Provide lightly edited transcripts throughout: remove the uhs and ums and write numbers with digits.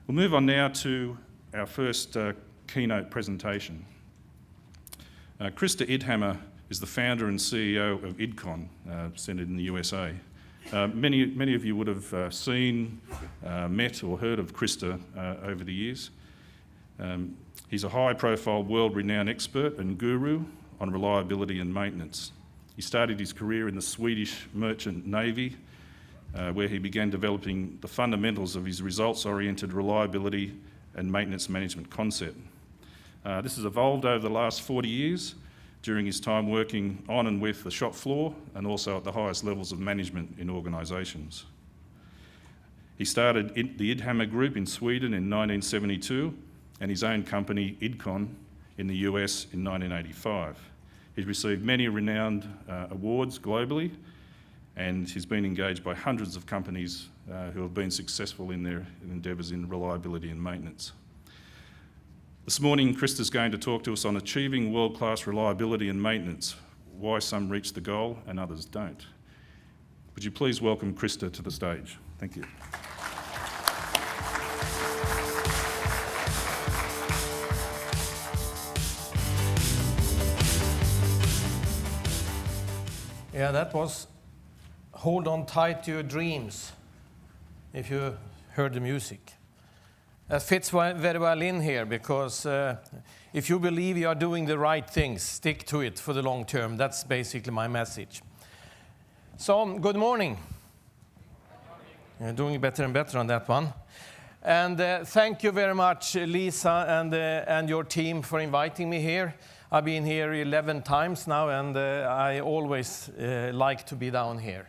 We'll move on now to our first keynote presentation. Krista Idhammar is the founder and CEO of IDCON, centred in the USA. Many of you would have seen, met or heard of Krista over the years. He's a high-profile, world-renowned expert and guru on reliability and maintenance. He started his career in the Swedish Merchant Navy, where he began developing the fundamentals of his results-oriented reliability and maintenance management concept. This has evolved over the last 40 years during his time working on and with the shop floor and also at the highest levels of management in organisations. He started the Idhammar Group in Sweden in 1972 and his own company, IDCON, in the US in 1985. He's received many renowned awards globally, and he's been engaged by hundreds of companies who have been successful in their endeavours in reliability and maintenance. This morning, Krista's going to talk to us on achieving world-class reliability and maintenance, why some reach the goal and others don't. Would you please welcome Krista to the stage? Thank you. Yeah, that was Hold On Tight to Your Dreams, if you heard the music. That fits very well in here, because if you believe you are doing the right things, stick to it for the long term. That's basically my message. So, good morning. You're doing better and better on that one. And thank you very much, Lisa and your team, for inviting me here. I've been here 11 times now, and I always like to be down here.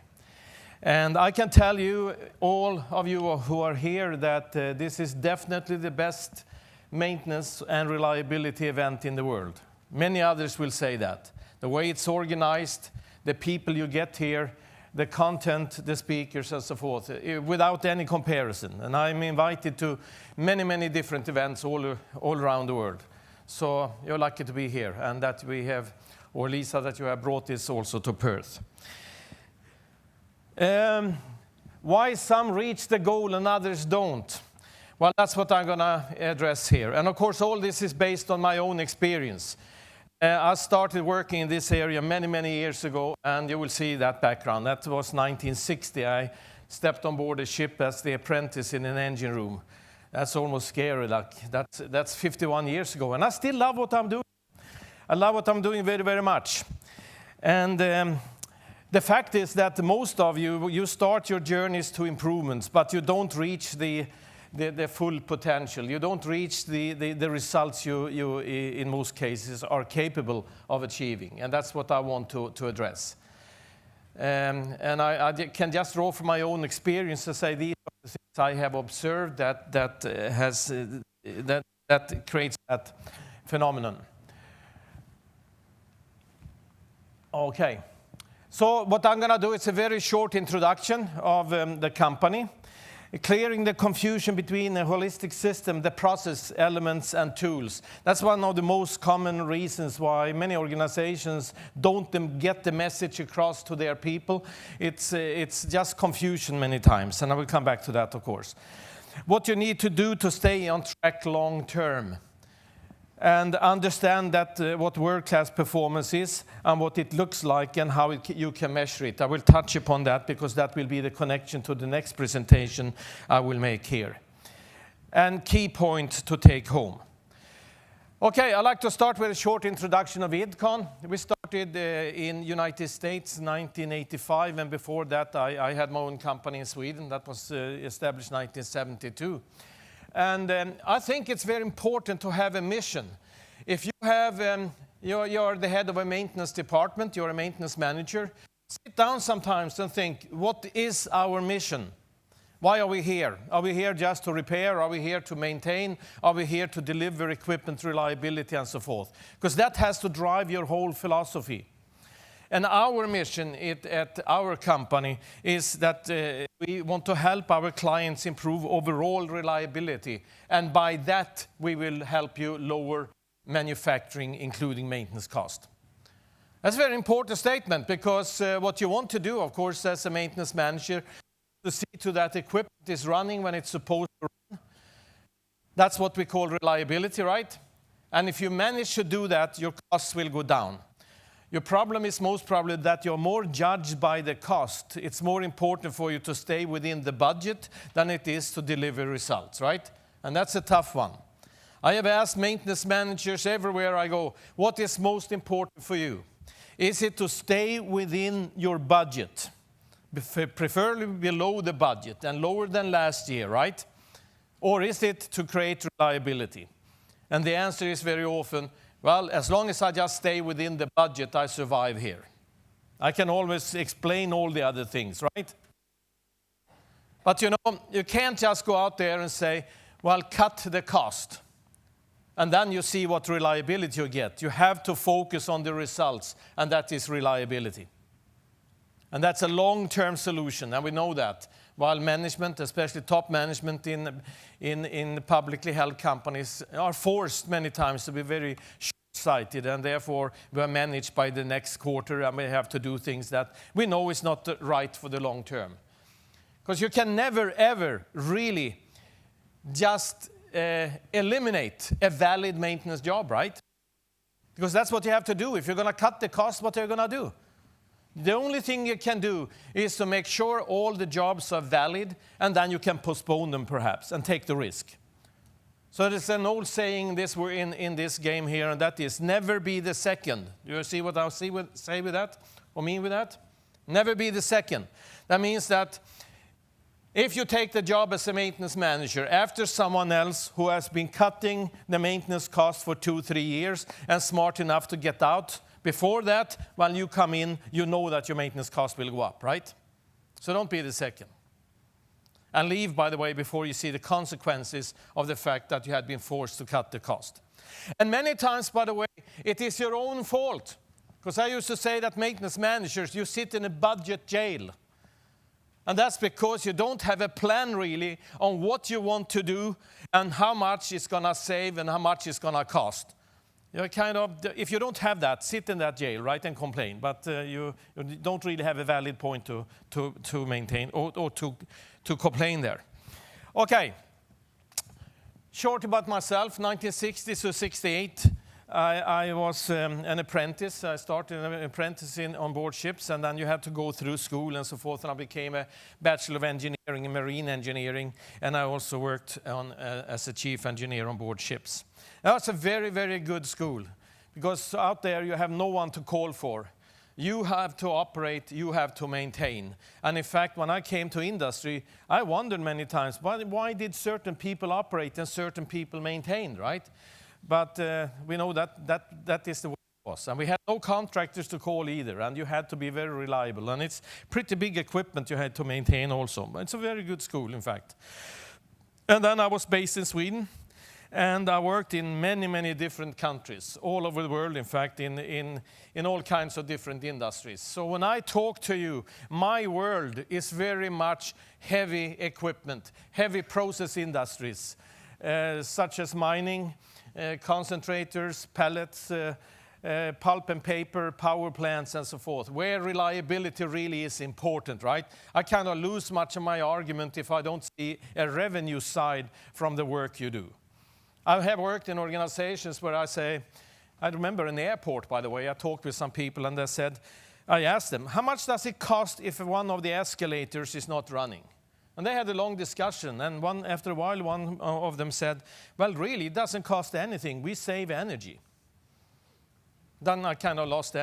And I can tell you, all of you who are here, that this is definitely the best maintenance and reliability event in the world. Many others will say that. The way it's organized, the people you get here, the content, the speakers, and so forth, without any comparison. And I'm invited to many different events all around the world. So you're lucky to be here, and that we have, or Lisa, that you have brought this also to Perth. Why some reach the goal and others don't? Well, that's what I'm going to address here. And of course, all this is based on my own experience. I started working in this area many years ago, and you will see that background. That was 1960. I stepped on board a ship as the apprentice in an engine room. That's almost scary. Like that's 51 years ago, and I still love what I'm doing. I love what I'm doing very much. And the fact is that most of you start your journeys to improvements, but you don't reach the full potential. You don't reach the results you in most cases are capable of achieving, and that's what I want to address. And I can just draw from my own experience to say these are the things I have observed that creates that phenomenon. Okay, so what I'm going to do is a very short introduction of the company, clearing the confusion between a holistic system, the process elements and tools. That's one of the most common reasons why many organizations don't get the message across to their people. It's just confusion many times, and I will come back to that, of course. What you need to do to stay on track long term, and understand that what world-class performance is and what it looks like and how you can measure it. I will touch upon that because that will be the connection to the next presentation I will make here. And key point to take home. Okay, I'd like to start with a short introduction of IDCON. We started in United States in 1985, and before that I had my own company in Sweden that was established in 1972. And I think it's very important to have a mission. If you have, you're the head of a maintenance department, you're a maintenance manager, sit down sometimes and think, what is our mission? Why are we here? Are we here just to repair? Are we here to maintain? Are we here to deliver equipment reliability and so forth? Because that has to drive your whole philosophy. And our mission at our company is that we want to help our clients improve overall reliability. And by that, we will help you lower manufacturing, including maintenance cost. That's a very important statement, because what you want to do, of course, as a maintenance manager, to see to that equipment is running when it's supposed to run. That's what we call reliability, right? And if you manage to do that, your costs will go down. Your problem is most probably that you're more judged by the cost. It's more important for you to stay within the budget than it is to deliver results, right? And that's a tough one. I have asked maintenance managers everywhere I go, what is most important for you? Is it to stay within your budget? Preferably below the budget and lower than last year, right? Or is it to create reliability? And the answer is very often, well, as long as I just stay within the budget, I survive here. I can always explain all the other things, right? But you can't just go out there and say, well, cut the cost. And then you see what reliability you get. You have to focus on the results, and that is reliability. And that's a long-term solution, and we know that. While management, especially top management in publicly held companies, are forced many times to be very short-sighted, and therefore we are managed by the next quarter, and we have to do things that we know is not right for the long term. Because you can never, ever really just eliminate a valid maintenance job, right? Because that's what you have to do. If you're going to cut the cost, what are you going to do? The only thing you can do is to make sure all the jobs are valid, and then you can postpone them perhaps and take the risk. So there's an old saying we're in this game here, and that is never be the second. Do you see what I'll say with that, or mean with that? Never be the second. That means that if you take the job as a maintenance manager after someone else who has been cutting the maintenance cost for 2-3 years and smart enough to get out, before that, when you come in, you know that your maintenance cost will go up, right? So don't be the second. And leave, by the way, before you see the consequences of the fact that you had been forced to cut the cost. And many times, by the way, it is your own fault. Because I used to say that maintenance managers, you sit in a budget jail. And that's because you don't have a plan really on what you want to do and how much it's going to save and how much it's going to cost. You're if you don't have that, sit in that jail, right, and complain. But you don't really have a valid point to maintain or to complain there. Okay. Short about myself, 1960 to 68. I was an apprentice. I started an apprentice on board ships, and then you had to go through school and so forth. And I became a Bachelor of Engineering in Marine Engineering, and I also worked as a chief engineer on board ships. That was a very, very good school, because out there you have no one to call for. You have to operate, you have to maintain. And in fact, when I came to industry, I wondered many times, why did certain people operate and certain people maintain, right? But we know that is the way it was. And we had no contractors to call either, and you had to be very reliable. And it's pretty big equipment you had to maintain also. It's a very good school, in fact. And then I was based in Sweden, and I worked in many, many different countries, all over the world, in fact, in all kinds of different industries. So when I talk to you, my world is very much heavy equipment, heavy process industries, such as mining, concentrators, pellets, pulp and paper, power plants, and so forth, where reliability really is important, right? I kind of lose much of my argument if I don't see a revenue side from the work you do. I have worked in organizations where I remember an airport, by the way, I talked with some people, and I asked them, how much does it cost if one of the escalators is not running? And they had a long discussion, and after a while, one of them said, well, really, it doesn't cost anything. We save energy. Then I kind of lost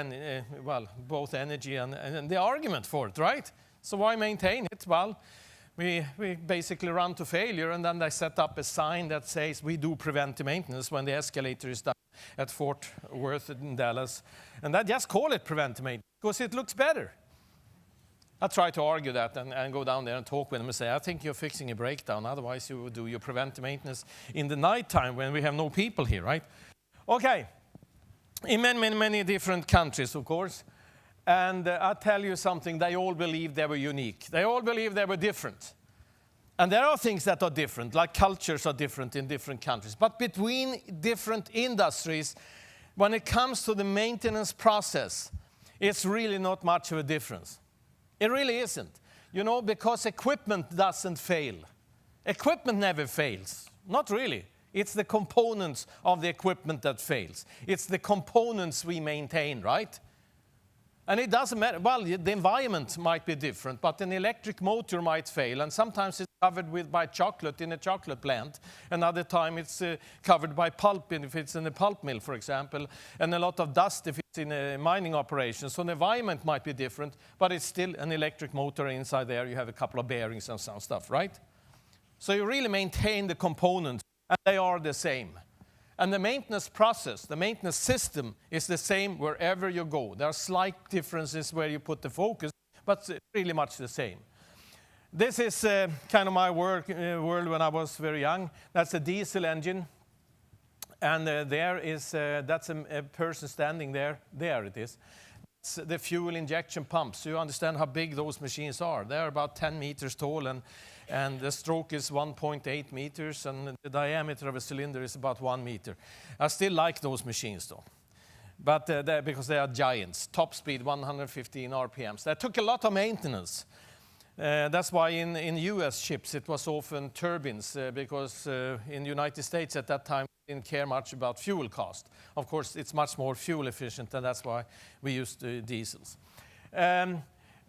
both energy and the argument for it, right? So why maintain it? Well, we basically run to failure, and then they set up a sign that says we do preventive maintenance when the escalator is down at Fort Worth in Dallas. And they just call it preventive maintenance because it looks better. I try to argue that and go down there and talk with them and say, I think you're fixing a breakdown. Otherwise, you would do your preventive maintenance in the nighttime when we have no people here, right? Okay. In many, many, many different countries, of course. And I'll tell you something, they all believed they were unique. They all believed they were different. And there are things that are different, like cultures are different in different countries. But between different industries, when it comes to the maintenance process, it's really not much of a difference. It really isn't. Because equipment doesn't fail. Equipment never fails. Not really. It's the components of the equipment that fails. It's the components we maintain, right? And it doesn't matter. Well, the environment might be different, but an electric motor might fail, and sometimes it's covered by chocolate in a chocolate plant. Another time it's covered by pulp if it's in a pulp mill, for example, and a lot of dust if it's in a mining operation. So the environment might be different, but it's still an electric motor inside there. You have a couple of bearings and some stuff, right? So you really maintain the components, and they are the same. And the maintenance process, the maintenance system is the same wherever you go. There are slight differences where you put the focus, but it's really much the same. This is kind of my world when I was very young. That's a diesel engine. And that's a person standing there. There it is. It's the fuel injection pumps. So you understand how big those machines are. They're about 10 meters tall, and the stroke is 1.8 meters, and the diameter of a cylinder is about 1 meter. I still like those machines, though, but because they are giants. Top speed, 115 RPMs. That took a lot of maintenance. That's why in U.S. ships it was often turbines, because in the United States at that time we didn't care much about fuel cost. Of course, it's much more fuel efficient, and that's why we used diesels.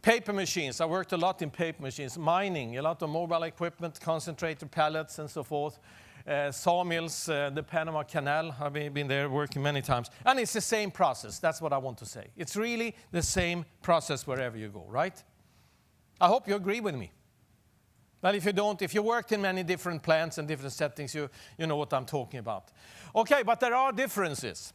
Paper machines. I worked a lot in paper machines. Mining, a lot of mobile equipment, concentrator pallets and so forth. Sawmills, the Panama Canal. I've been there working many times. And it's the same process. That's what I want to say. It's really the same process wherever you go, right? I hope you agree with me. Well, if you don't, if you worked in many different plants and different settings, you know what I'm talking about. Okay, but there are differences.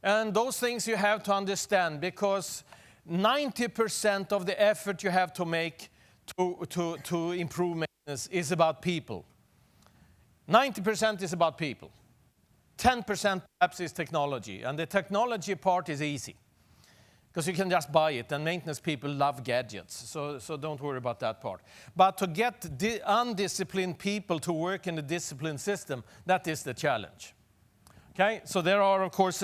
And those things you have to understand, because 90% of the effort you have to make to improve maintenance is about people. 90% is about people. 10% perhaps is technology. And the technology part is easy, because you can just buy it, and maintenance people love gadgets. So don't worry about that part. But to get undisciplined people to work in a disciplined system, that is the challenge. Okay, so there are, of course,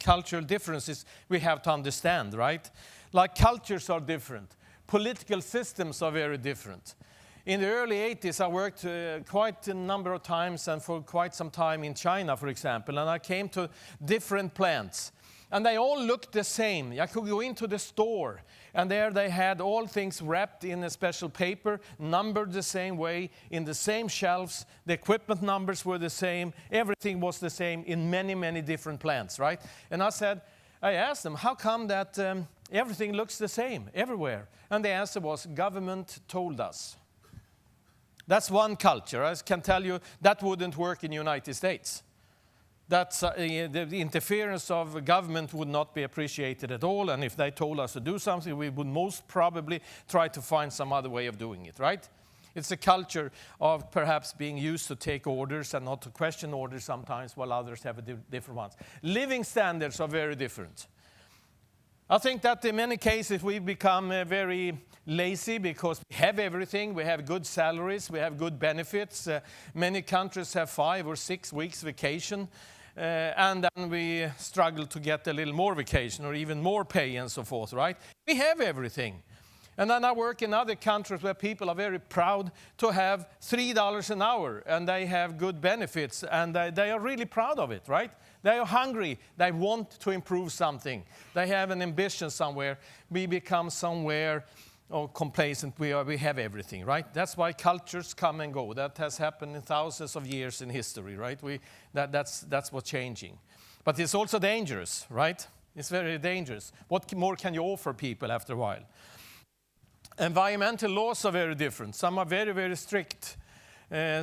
cultural differences we have to understand, right? Like cultures are different. Political systems are very different. In the early 80s, I worked quite a number of times and for quite some time in China, for example, and I came to different plants. And they all looked the same. I could go into the store, and there they had all things wrapped in a special paper, numbered the same way, in the same shelves. The equipment numbers were the same. Everything was the same in many, many different plants, right? And I asked them, how come that everything looks the same everywhere? And the answer was, government told us. That's one culture. I can tell you that wouldn't work in the United States. The interference of government would not be appreciated at all, and if they told us to do something, we would most probably try to find some other way of doing it, right? It's a culture of perhaps being used to take orders and not to question orders sometimes, while others have different ones. Living standards are very different. I think that in many cases we become very lazy because we have everything. We have good salaries, we have good benefits. Many countries have 5 or 6 weeks vacation. And then we struggle to get a little more vacation or even more pay and so forth, right? We have everything. And then I work in other countries where people are very proud to have $3 an hour, and they have good benefits, and they are really proud of it, right? They are hungry. They want to improve something. They have an ambition somewhere. We become somewhere complacent. We have everything, right? That's why cultures come and go. That has happened in thousands of years in history, right? That's what's changing. But it's also dangerous, right? It's very dangerous. What more can you offer people after a while? Environmental laws are very different. Some are very, very strict.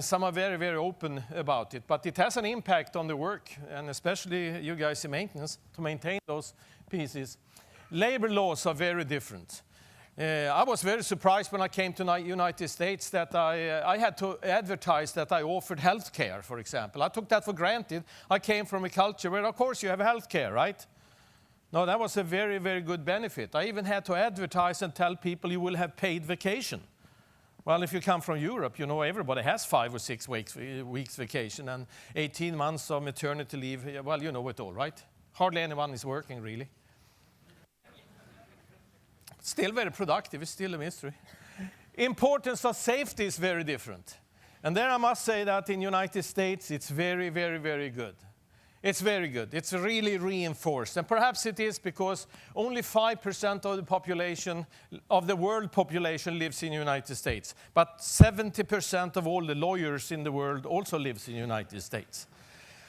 Some are very, very open about it. But it has an impact on the work, and especially you guys in maintenance, to maintain those pieces. Labor laws are very different. I was very surprised when I came to the United States that I had to advertise that I offered health care, for example. I took that for granted. I came from a culture where, of course, you have health care, right? No, that was a very, very good benefit. I even had to advertise and tell people you will have paid vacation. Well, if you come from Europe, you know everybody has 5 or 6 weeks vacation and 18 months of maternity leave. Well, you know it all, right? Hardly anyone is working, really. Still very productive. It's still a mystery. Importance of safety is very different. And there I must say that in United States, it's very, very, very good. It's very good. It's really reinforced. And perhaps it is because only 5% of the population, of the world population, lives in the United States. But 70% of all the lawyers in the world also lives in the United States.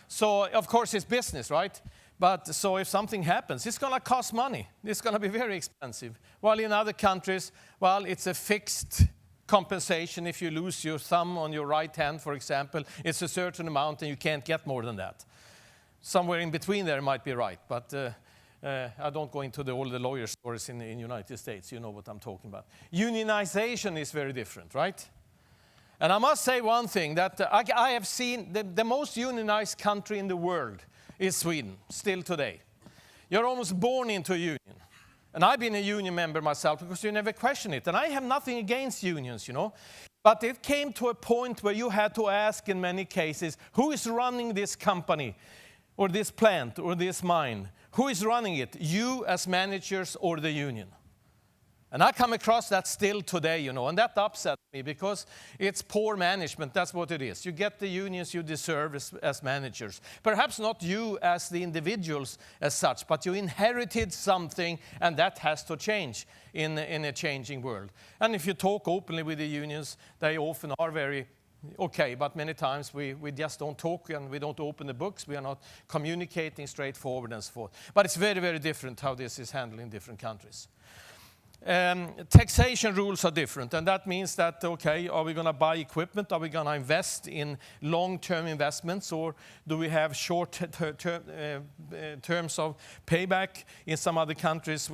So, of course, it's business, right? But so if something happens, it's going to cost money. It's going to be very expensive. While in other countries, well, it's a fixed compensation. If you lose your thumb on your right hand, for example, it's a certain amount and you can't get more than that. Somewhere in between there might be right, but I don't go into all the lawyer stories in the United States. You know what I'm talking about. Unionization is very different, right? And I must say one thing, that I have seen the most unionized country in the world is Sweden, still today. You're almost born into a union. And I've been a union member myself because you never question it. And I have nothing against unions, you know. But it came to a point where you had to ask in many cases, who is running this company or this plant or this mine? Who is running it? You as managers or the union? And I come across that still today, you know, and that upsets me because it's poor management. That's what it is. You get the unions you deserve as managers. Perhaps not you as the individuals as such, but you inherited something, and that has to change in a changing world. And if you talk openly with the unions, they often are very okay, but many times we just don't talk and we don't open the books. We are not communicating straightforward and so forth. But it's very, very different how this is handled in different countries. Taxation rules are different, and that means that, okay, are we going to buy equipment? Are we going to invest in long-term investments, or do we have short terms of payback? In some other countries,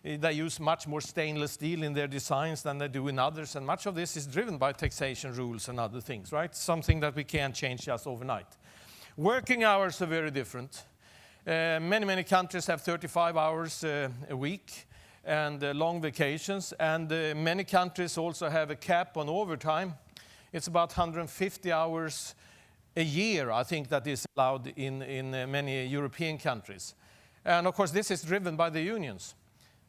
they use much more stainless steel in their designs than they do in others, and much of this is driven by taxation rules and other things, right? Something that we can't change just overnight. Working hours are very different. Many countries have 35 hours a week. And long vacations, and many countries also have a cap on overtime. It's about 150 hours a year, I think, that is allowed in many European countries. And of course, this is driven by the unions,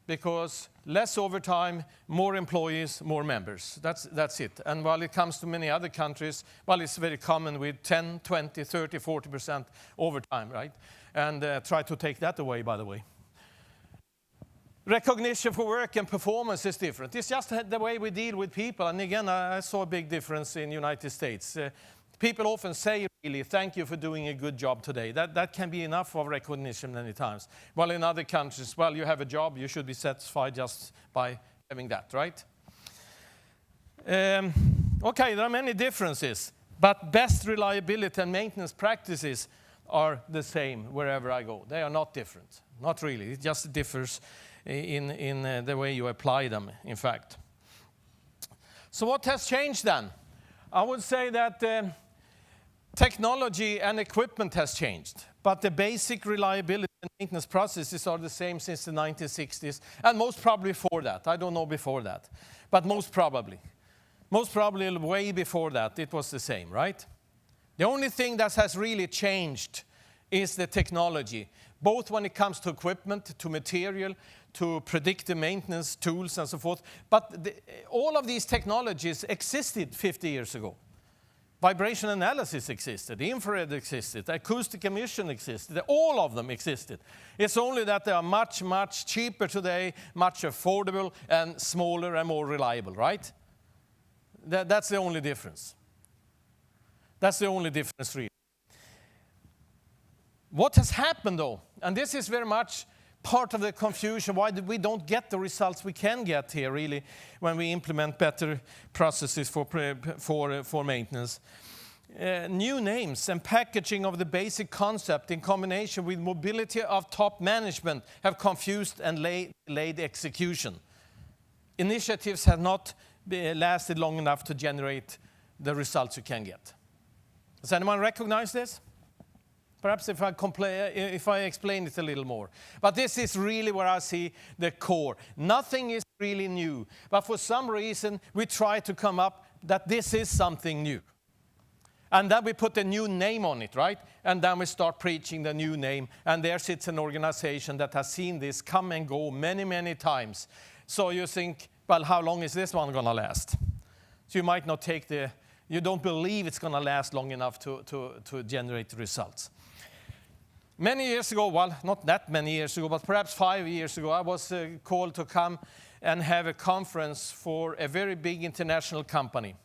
because less overtime, more employees, more members. That's it. And while it comes to many other countries, well, it's very common with 10, 20, 30, 40% overtime, right? And try to take that away, by the way. Recognition for work and performance is different. It's just the way we deal with people. And again, I saw a big difference in the United States. People often say, really, thank you for doing a good job today. That can be enough of recognition many times. While in other countries, well, you have a job, you should be satisfied just by having that, right? Okay, there are many differences, but best reliability and maintenance practices are the same wherever I go. They are not different. Not really. It just differs in the way you apply them, in fact. So what has changed then? I would say that technology and equipment has changed, but the basic reliability and maintenance processes are the same since the 1960s, and most probably before that. I don't know before that, but most probably way before that, it was the same, right? The only thing that has really changed is the technology, both when it comes to equipment, to material, to predictive maintenance tools and so forth. But all of these technologies existed 50 years ago. Vibration analysis existed, infrared existed, acoustic emission existed, all of them existed. It's only that they are much, much cheaper today, much affordable, and smaller and more reliable, right? That's the only difference. That's the only difference, really. What has happened, though, and this is very much part of the confusion, why we don't get the results we can get here, really, when we implement better processes for maintenance. New names and packaging of the basic concept in combination with mobility of top management have confused and delayed execution. Initiatives have not lasted long enough to generate the results you can get. Does anyone recognize this? Perhaps if I explain it a little more. But this is really where I see the core. Nothing is really new. But for some reason, we try to come up that this is something new. And then we put a new name on it, right? And then we start preaching the new name. And there sits an organization that has seen this come and go many, many times. So you think, well, how long is this one going to last? So you might not take the You don't believe it's going to last long enough to generate results. Many years ago, well, not that many years ago, but perhaps 5 years ago, I was called to come and have a conference for a very big international company.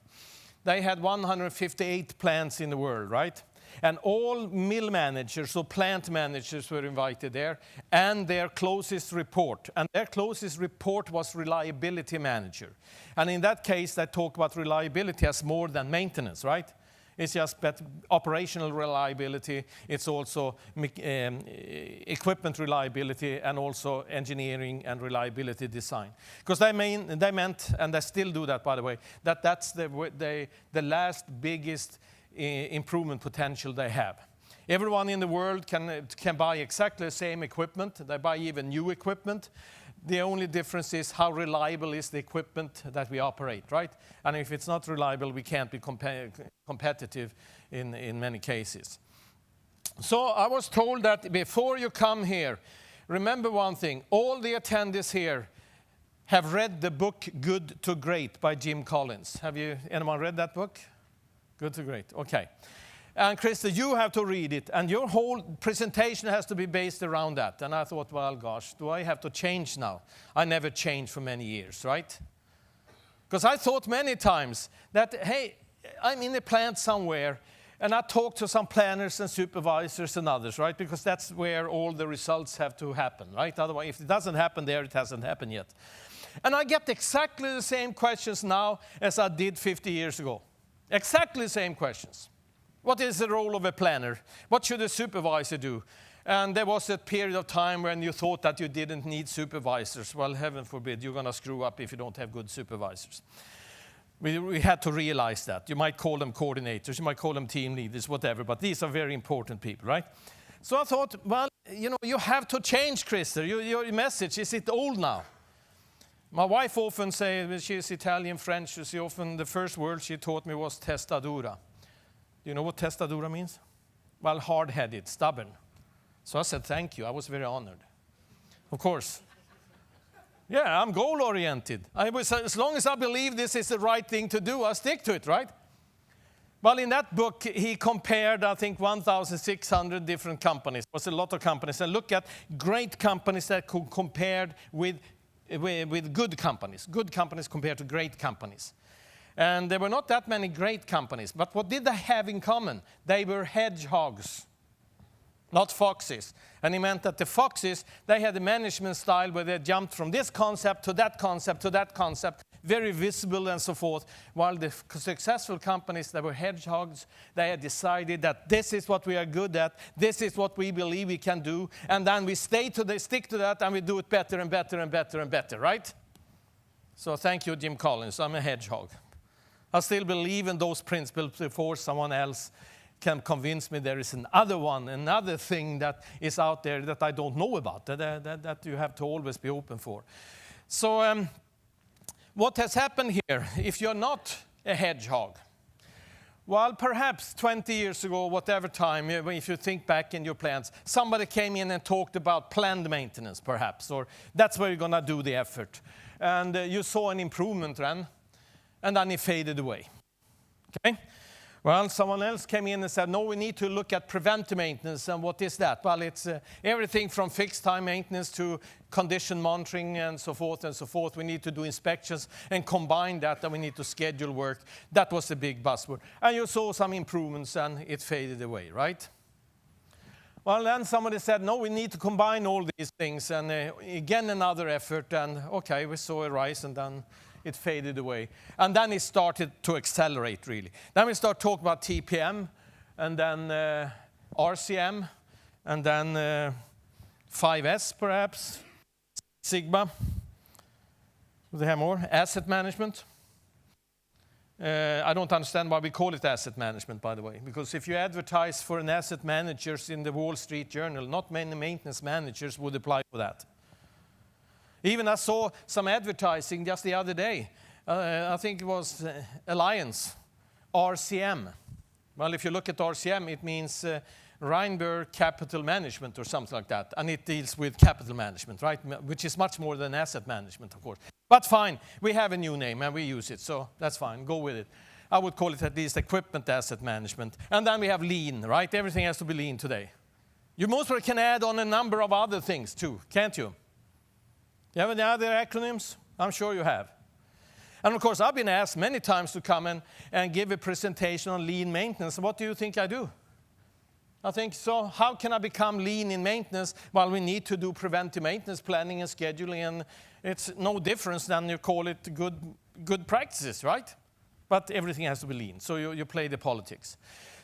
They had 158 plants in the world, right? And all mill managers or plant managers were invited there, and their closest report. And their closest report was reliability manager. And in that case, they talk about reliability as more than maintenance, right? It's just operational reliability. It's also equipment reliability and also engineering and reliability design. Because they meant, and they still do that, by the way, that's the last biggest improvement potential they have. Everyone in the world can buy exactly the same equipment. They buy even new equipment. The only difference is how reliable is the equipment that we operate, right? And if it's not reliable, we can't be competitive in many cases. So I was told that before you come here, remember one thing. All the attendees here have read the book Good to Great by Jim Collins. Have anyone read that book? Good to Great, okay. And Krista, you have to read it, and your whole presentation has to be based around that. And I thought, well, gosh, do I have to change now? I never changed for many years, right? Because I thought many times that, hey, I'm in a plant somewhere, and I talk to some planners and supervisors and others, right? Because that's where all the results have to happen, right? Otherwise, if it doesn't happen there, it hasn't happened yet. And I get exactly the same questions now as I did 50 years ago. Exactly the same questions. What is the role of a planner? What should a supervisor do? And there was a period of time when you thought that you didn't need supervisors. Well, heaven forbid, you're going to screw up if you don't have good supervisors. We had to realize that. You might call them coordinators, you might call them team leaders, whatever, but these are very important people, right? So I thought, well, you have to change, Krista. Your message, is it old now? My wife often says, she's Italian, French, she often, the first word she taught me was testadura. Do you know what testadura means? Well, hard-headed, stubborn. So I said, thank you. I was very honored. Of course. Yeah, I'm goal-oriented. As long as I believe this is the right thing to do, I'll stick to it, right? Well, in that book, he compared, I think, 1,600 different companies. It was a lot of companies. And look at great companies that compared with good companies compared to great companies. And there were not that many great companies, but what did they have in common? They were hedgehogs, not foxes. And he meant that the foxes, they had a management style where they jumped from this concept to that concept to that concept, very visible and so forth, while the successful companies that were hedgehogs, they had decided that this is what we are good at, this is what we believe we can do, and then we stick to that, and we do it better and better and better and better, right? So thank you, Jim Collins. I'm a hedgehog. I still believe in those principles before someone else can convince me there is another thing that is out there that I don't know about, that you have to always be open for. So what has happened here, if you're not a hedgehog? Well, perhaps 20 years ago, whatever time, if you think back in your plants, somebody came in and talked about planned maintenance, perhaps, or that's where you're going to do the effort. And you saw an improvement then, and then it faded away. Okay? Well, someone else came in and said, no, we need to look at preventive maintenance. And what is that? Well, it's everything from fixed time maintenance to condition monitoring and so forth and so forth. We need to do inspections and combine that, and we need to schedule work. That was the big buzzword. And you saw some improvements, and it faded away, right? Well, then somebody said, no, we need to combine all these things. And again, another effort. And okay, we saw a rise, and then it faded away. And then it started to accelerate, really. Then we start talking about TPM, and then RCM, and then 5S, perhaps, Sigma. Do they have more? Asset management. I don't understand why we call it asset management, by the way, because if you advertise for an asset managers in the Wall Street Journal, not many maintenance managers would apply for that. Even I saw some advertising just the other day. I think it was Alliance, RCM. Well, if you look at RCM, it means Reinberg Capital Management or something like that. And it deals with capital management, right? Which is much more than asset management, of course. But fine, we have a new name and we use it, so that's fine. Go with it. I would call it at least equipment asset management. And then we have lean, right? Everything has to be lean today. You most probably can add on a number of other things too, can't you? You have any other acronyms? I'm sure you have. And of course, I've been asked many times to come in and give a presentation on lean maintenance. What do you think I do? I think, so how can I become lean in maintenance while we need to do preventive maintenance planning and scheduling, and it's no difference than you call it good practices, right? But everything has to be lean, so you play the politics.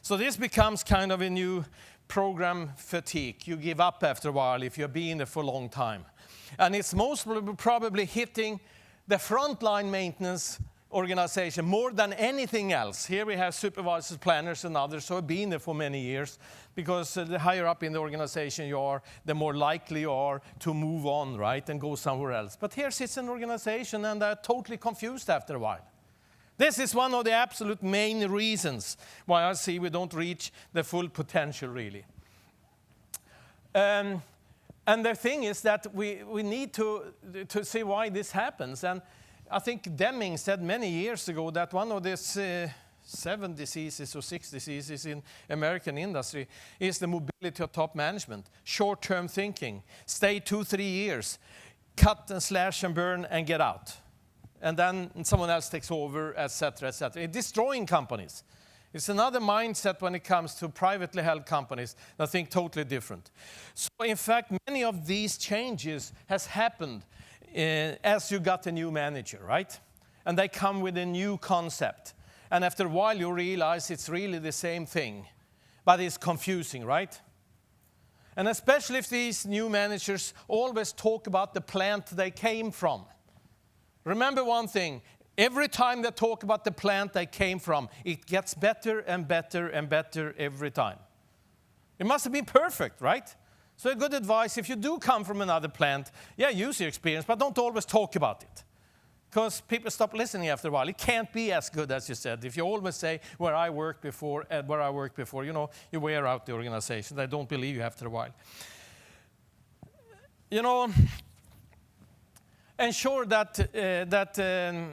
So this becomes kind of a new program fatigue. You give up after a while if you've been there for a long time. And it's most probably hitting the frontline maintenance organization more than anything else. Here we have supervisors, planners, and others who have been there for many years, because the higher up in the organization you are, the more likely you are to move on, right, and go somewhere else. But here sits an organization and they're totally confused after a while. This is one of the absolute main reasons why I see we don't reach the full potential, really. And the thing is that we need to see why this happens. And I think Deming said many years ago that one of these 7 diseases or 6 diseases in American industry is the mobility of top management, short-term thinking, stay 2-3 years, cut and slash and burn and get out. And then someone else takes over, etc., etc. It's destroying companies. It's another mindset when it comes to privately held companies that think totally different. So in fact, many of these changes has happened as you got a new manager, right? And they come with a new concept. And after a while, you realize it's really the same thing, but it's confusing, right? And especially if these new managers always talk about the plant they came from. Remember one thing, every time they talk about the plant they came from, it gets better and better and better every time. It must have been perfect, right? So a good advice, if you do come from another plant, yeah, use your experience, but don't always talk about it. Because people stop listening after a while. It can't be as good as you said. If you always say, where I worked before, you know, you wear out the organization. They don't believe you after a while. You know, ensure that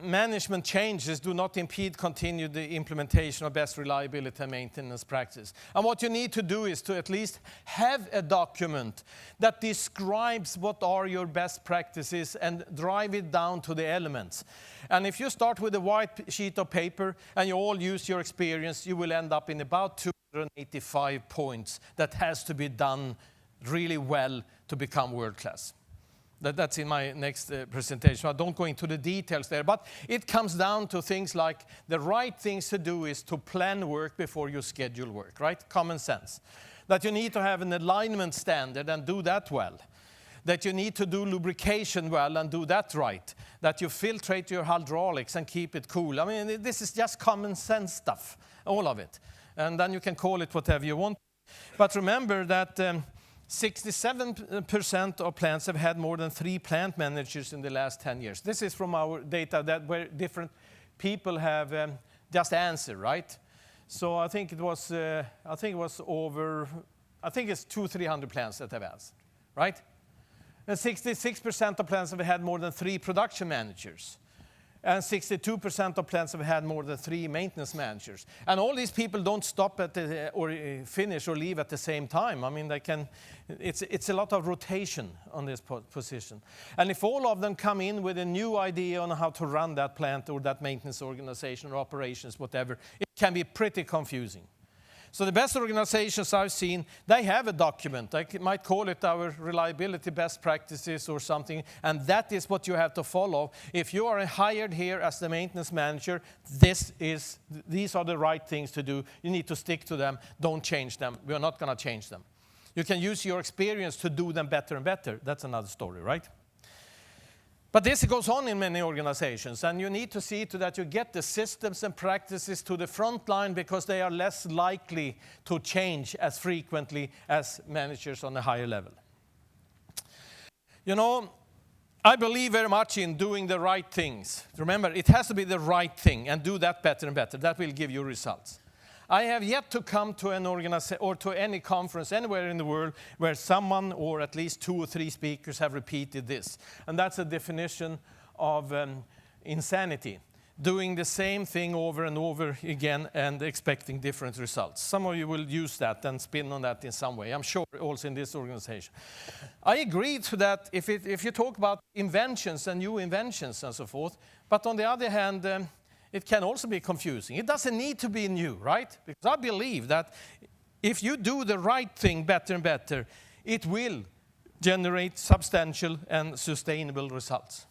management changes do not impede continued implementation of best reliability and maintenance practice. And what you need to do is to at least have a document that describes what are your best practices and drive it down to the elements. And if you start with a white sheet of paper and you all use your experience, you will end up in about 285 points that has to be done really well to become world class. That's in my next presentation. I don't go into the details there, but it comes down to things like the right things to do is to plan work before you schedule work, right? Common sense. That you need to have an alignment standard and do that well. That you need to do lubrication well and do that right. That you filtrate your hydraulics and keep it cool. I mean, this is just common sense stuff, all of it. And then you can call it whatever you want. But remember that 67% of plants have had more than 3 plant managers in the last 10 years. This is from our data that where different people have just answered, right? So I think it's 200-300 plants that have answered, right? And 66% of plants have had more than 3 production managers. And 62% of plants have had more than 3 maintenance managers. And all these people don't stop at or finish or leave at the same time. I mean, they can. It's a lot of rotation on this position. And if all of them come in with a new idea on how to run that plant or that maintenance organization or operations, whatever, it can be pretty confusing. So the best organizations I've seen, they have a document. I might call it our reliability best practices or something, and that is what you have to follow. If you are hired here as the maintenance manager, these are the right things to do. You need to stick to them. Don't change them. We are not going to change them. You can use your experience to do them better and better. That's another story, right? But this goes on in many organizations, and you need to see to that you get the systems and practices to the front line because they are less likely to change as frequently as managers on a higher level. You know, I believe very much in doing the right things. Remember, it has to be the right thing, and do that better and better. That will give you results. I have yet to come to an organization or to any conference anywhere in the world where someone or at least 2 or 3 speakers have repeated this. And that's a definition of insanity. doing the same thing over and over again and expecting different results. Some of you will use that and spin on that in some way. I'm sure also in this organization. I agree to that if you talk about inventions and new inventions and so forth. But on the other hand, it can also be confusing. It doesn't need to be new, right? Because I believe that if you do the right thing better and better, it will generate substantial and sustainable results.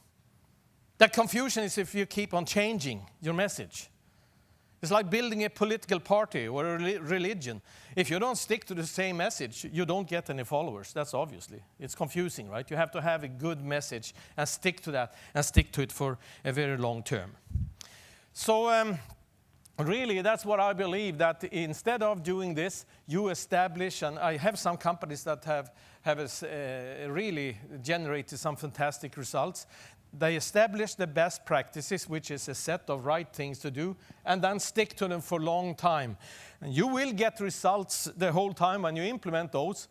The confusion is if you keep on changing your message. It's like building a political party or a religion. If you don't stick to the same message, you don't get any followers. That's obviously. It's confusing, right? You have to have a good message and stick to that and stick to it for a very long term. So really, that's what I believe, that instead of doing this, you establish, and I have some companies that have really generated some fantastic results. They establish the best practices, which is a set of right things to do, and then stick to them for a long time. And you will get results the whole time when you implement those.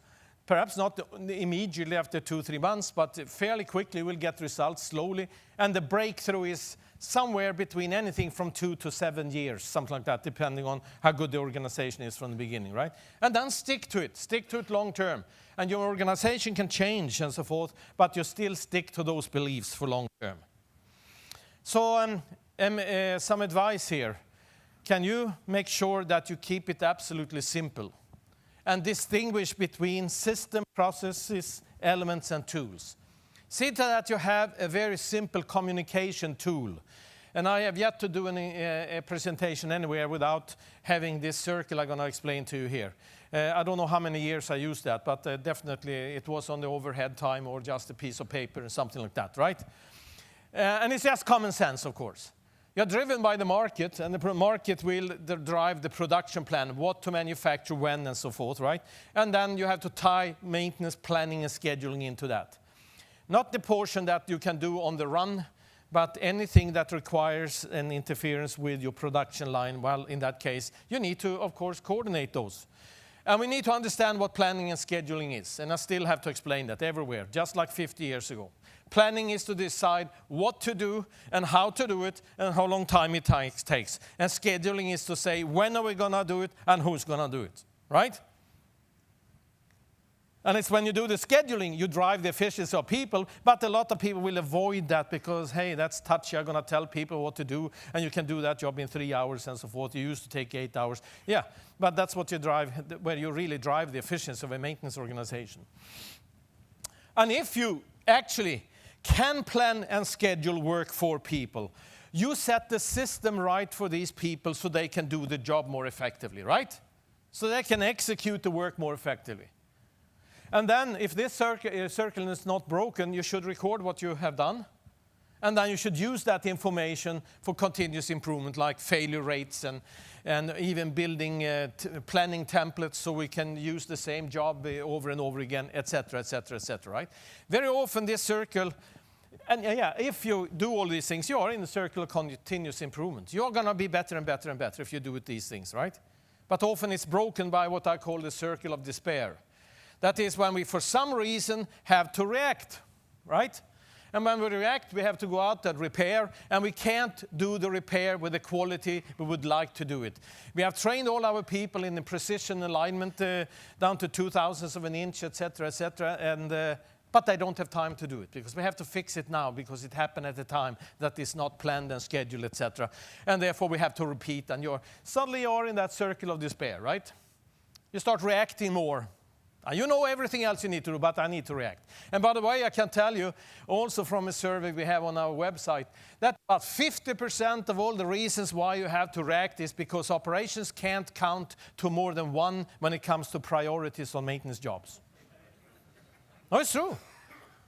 Perhaps not immediately after 2-3 months, but fairly quickly you will get results slowly. And the breakthrough is somewhere between anything from 2 to 7 years, something like that, depending on how good the organization is from the beginning, right? And then stick to it long term. And your organization can change and so forth, but you still stick to those beliefs for long term. So some advice here. Can you make sure that you keep it absolutely simple and distinguish between system, processes, elements, and tools? See that you have a very simple communication tool. And I have yet to do a presentation anywhere without having this circle I'm going to explain to you here. I don't know how many years I used that, but definitely it was on the overhead time or just a piece of paper or something like that, right? And it's just common sense, of course. You're driven by the market, and the market will drive the production plan, what to manufacture, when, and so forth, right? And then you have to tie maintenance planning and scheduling into that. Not the portion that you can do on the run, but anything that requires an interference with your production line. Well, in that case, you need to, of course, coordinate those. And we need to understand what planning and scheduling is. And I still have to explain that everywhere, just like 50 years ago. Planning is to decide what to do and how to do it and how long time it takes. And scheduling is to say when are we going to do it and who's going to do it, right? And it's when you do the scheduling, you drive the efficiency of people, but a lot of people will avoid that because, hey, that's touchy. I'm going to tell people what to do, and you can do that job in 3 hours and so forth. You used to take 8 hours. Yeah, but that's what you drive, where you really drive the efficiency of a maintenance organization. And if you actually can plan and schedule work for people, you set the system right for these people so they can do the job more effectively, right? So they can execute the work more effectively. And then if this circle is not broken, you should record what you have done. And then you should use that information for continuous improvement, like failure rates and even building planning templates so we can use the same job over and over again, etc., etc., etc., right? Very often this circle, and yeah, if you do all these things, you are in the circle of continuous improvement. You're going to be better and better and better if you do these things, right? But often it's broken by what I call the circle of despair. That is when we, for some reason, have to react, right? And when we react, we have to go out and repair, and we can't do the repair with the quality we would like to do it. We have trained all our people in the precision alignment down to 0.002 of an inch, etc., etc., but they don't have time to do it because we have to fix it now because it happened at a time that is not planned and scheduled, etc. And therefore, we have to repeat, and suddenly you're in that circle of despair, right? You start reacting more. You know everything else you need to do, but I need to react. And by the way, I can tell you, also from a survey we have on our website, that about 50% of all the reasons why you have to react is because operations can't count to more than 1 when it comes to priorities on maintenance jobs. No, it's true.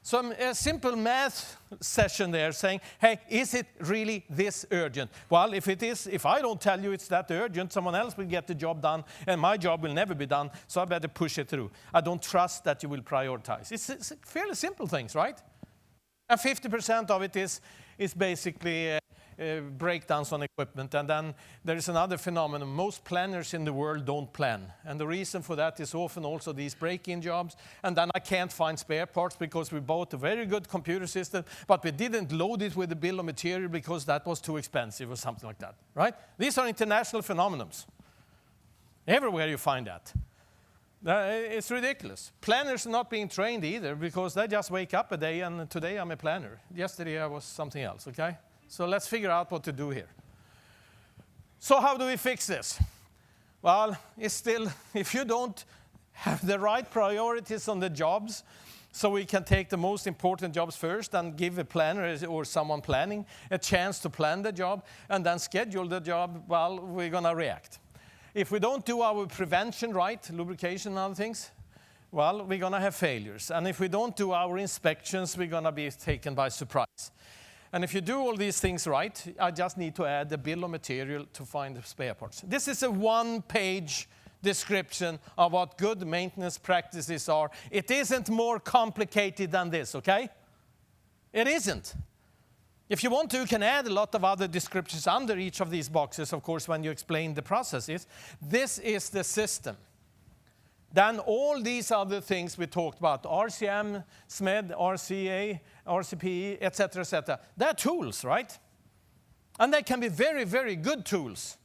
So a simple math session there saying, hey, is it really this urgent? Well, if it is, if I don't tell you it's that urgent, someone else will get the job done, and my job will never be done, so I better push it through. I don't trust that you will prioritize. It's fairly simple things, right? And 50% of it is basically breakdowns on equipment. And then there is another phenomenon. Most planners in the world don't plan. And the reason for that is often also these break-in jobs. And then I can't find spare parts because we bought a very good computer system, but we didn't load it with a bill of material because that was too expensive or something like that, right? These are international phenomena. Everywhere you find that. It's ridiculous. Planners are not being trained either because they just wake up a day and today I'm a planner. Yesterday I was something else, okay? So let's figure out what to do here. So how do we fix this? Well, it's still, if you don't have the right priorities on the jobs, so we can take the most important jobs first and give a planner or someone planning a chance to plan the job and then schedule the job, well, we're going to react. If we don't do our prevention right, lubrication and other things, well, we're going to have failures. And if we don't do our inspections, we're going to be taken by surprise. And if you do all these things right, I just need to add the bill of material to find the spare parts. This is a one-page description of what good maintenance practices are. It isn't more complicated than this, okay? It isn't. If you want to, you can add a lot of other descriptions under each of these boxes, of course, when you explain the processes. This is the system. Then all these other things we talked about, RCM, SMED, RCA, RCPE, etc., they're tools, right? And they can be very, very good tools.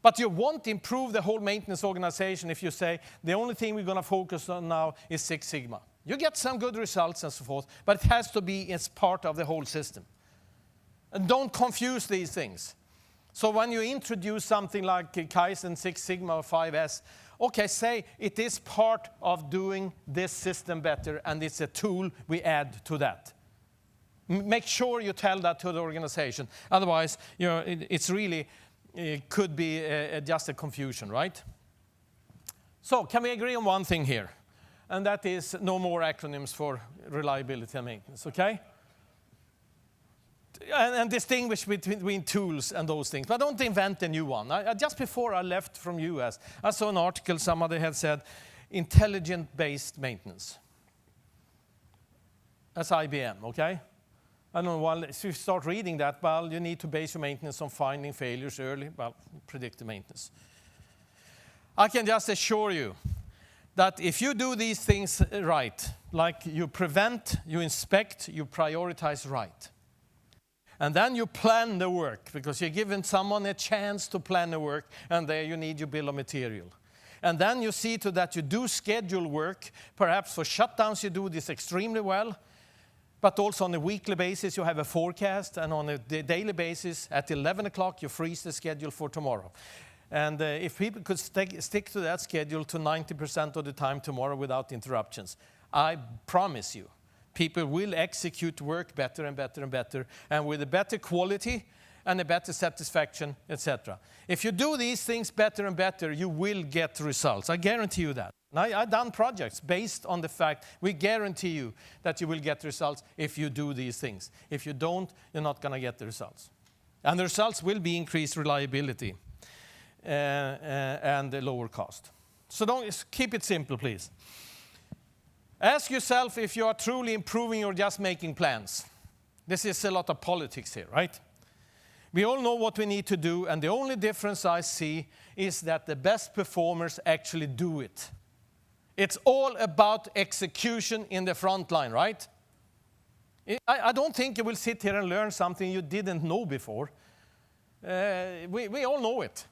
But you won't improve the whole maintenance organization if you say, the only thing we're going to focus on now is Six Sigma. You get some good results and so forth, but it has to be as part of the whole system. And don't confuse these things. So when you introduce something like Kaizen, Six Sigma, or 5S, okay, say it is part of doing this system better, and it's a tool we add to that. Make sure you tell that to the organization. Otherwise, you know, it's really, it could be just a confusion, right? So can we agree on one thing here? And that is no more acronyms for reliability and maintenance, okay? And distinguish between tools and those things. But don't invent a new one. Just before I left from US, I saw an article somebody had said, intelligent-based maintenance. That's IBM, okay? I don't know, well, if you start reading that, well, you need to base your maintenance on finding failures early, well, predictive maintenance. I can just assure you that if you do these things right, like you prevent, you inspect, you prioritize right, and then you plan the work, because you're giving someone a chance to plan the work, and there you need your bill of material. And then you see to that you do schedule work. Perhaps for shutdowns you do this extremely well, but also on a weekly basis you have a forecast, and on a daily basis at 11 o'clock you freeze the schedule for tomorrow. And if people could stick to that schedule to 90% of the time tomorrow without interruptions, I promise you, people will execute work better and better and better, and with a better quality and a better satisfaction, etc. If you do these things better and better, you will get results. I guarantee you that. And I've done projects based on the fact we guarantee you that you will get results if you do these things. If you don't, you're not going to get the results. And the results will be increased reliability and a lower cost. So don't keep it simple, please. Ask yourself if you are truly improving or just making plans. This is a lot of politics here, right? We all know what we need to do, and the only difference I see is that the best performers actually do it. It's all about execution in the front line, right? I don't think you will sit here and learn something you didn't know before. We all know it.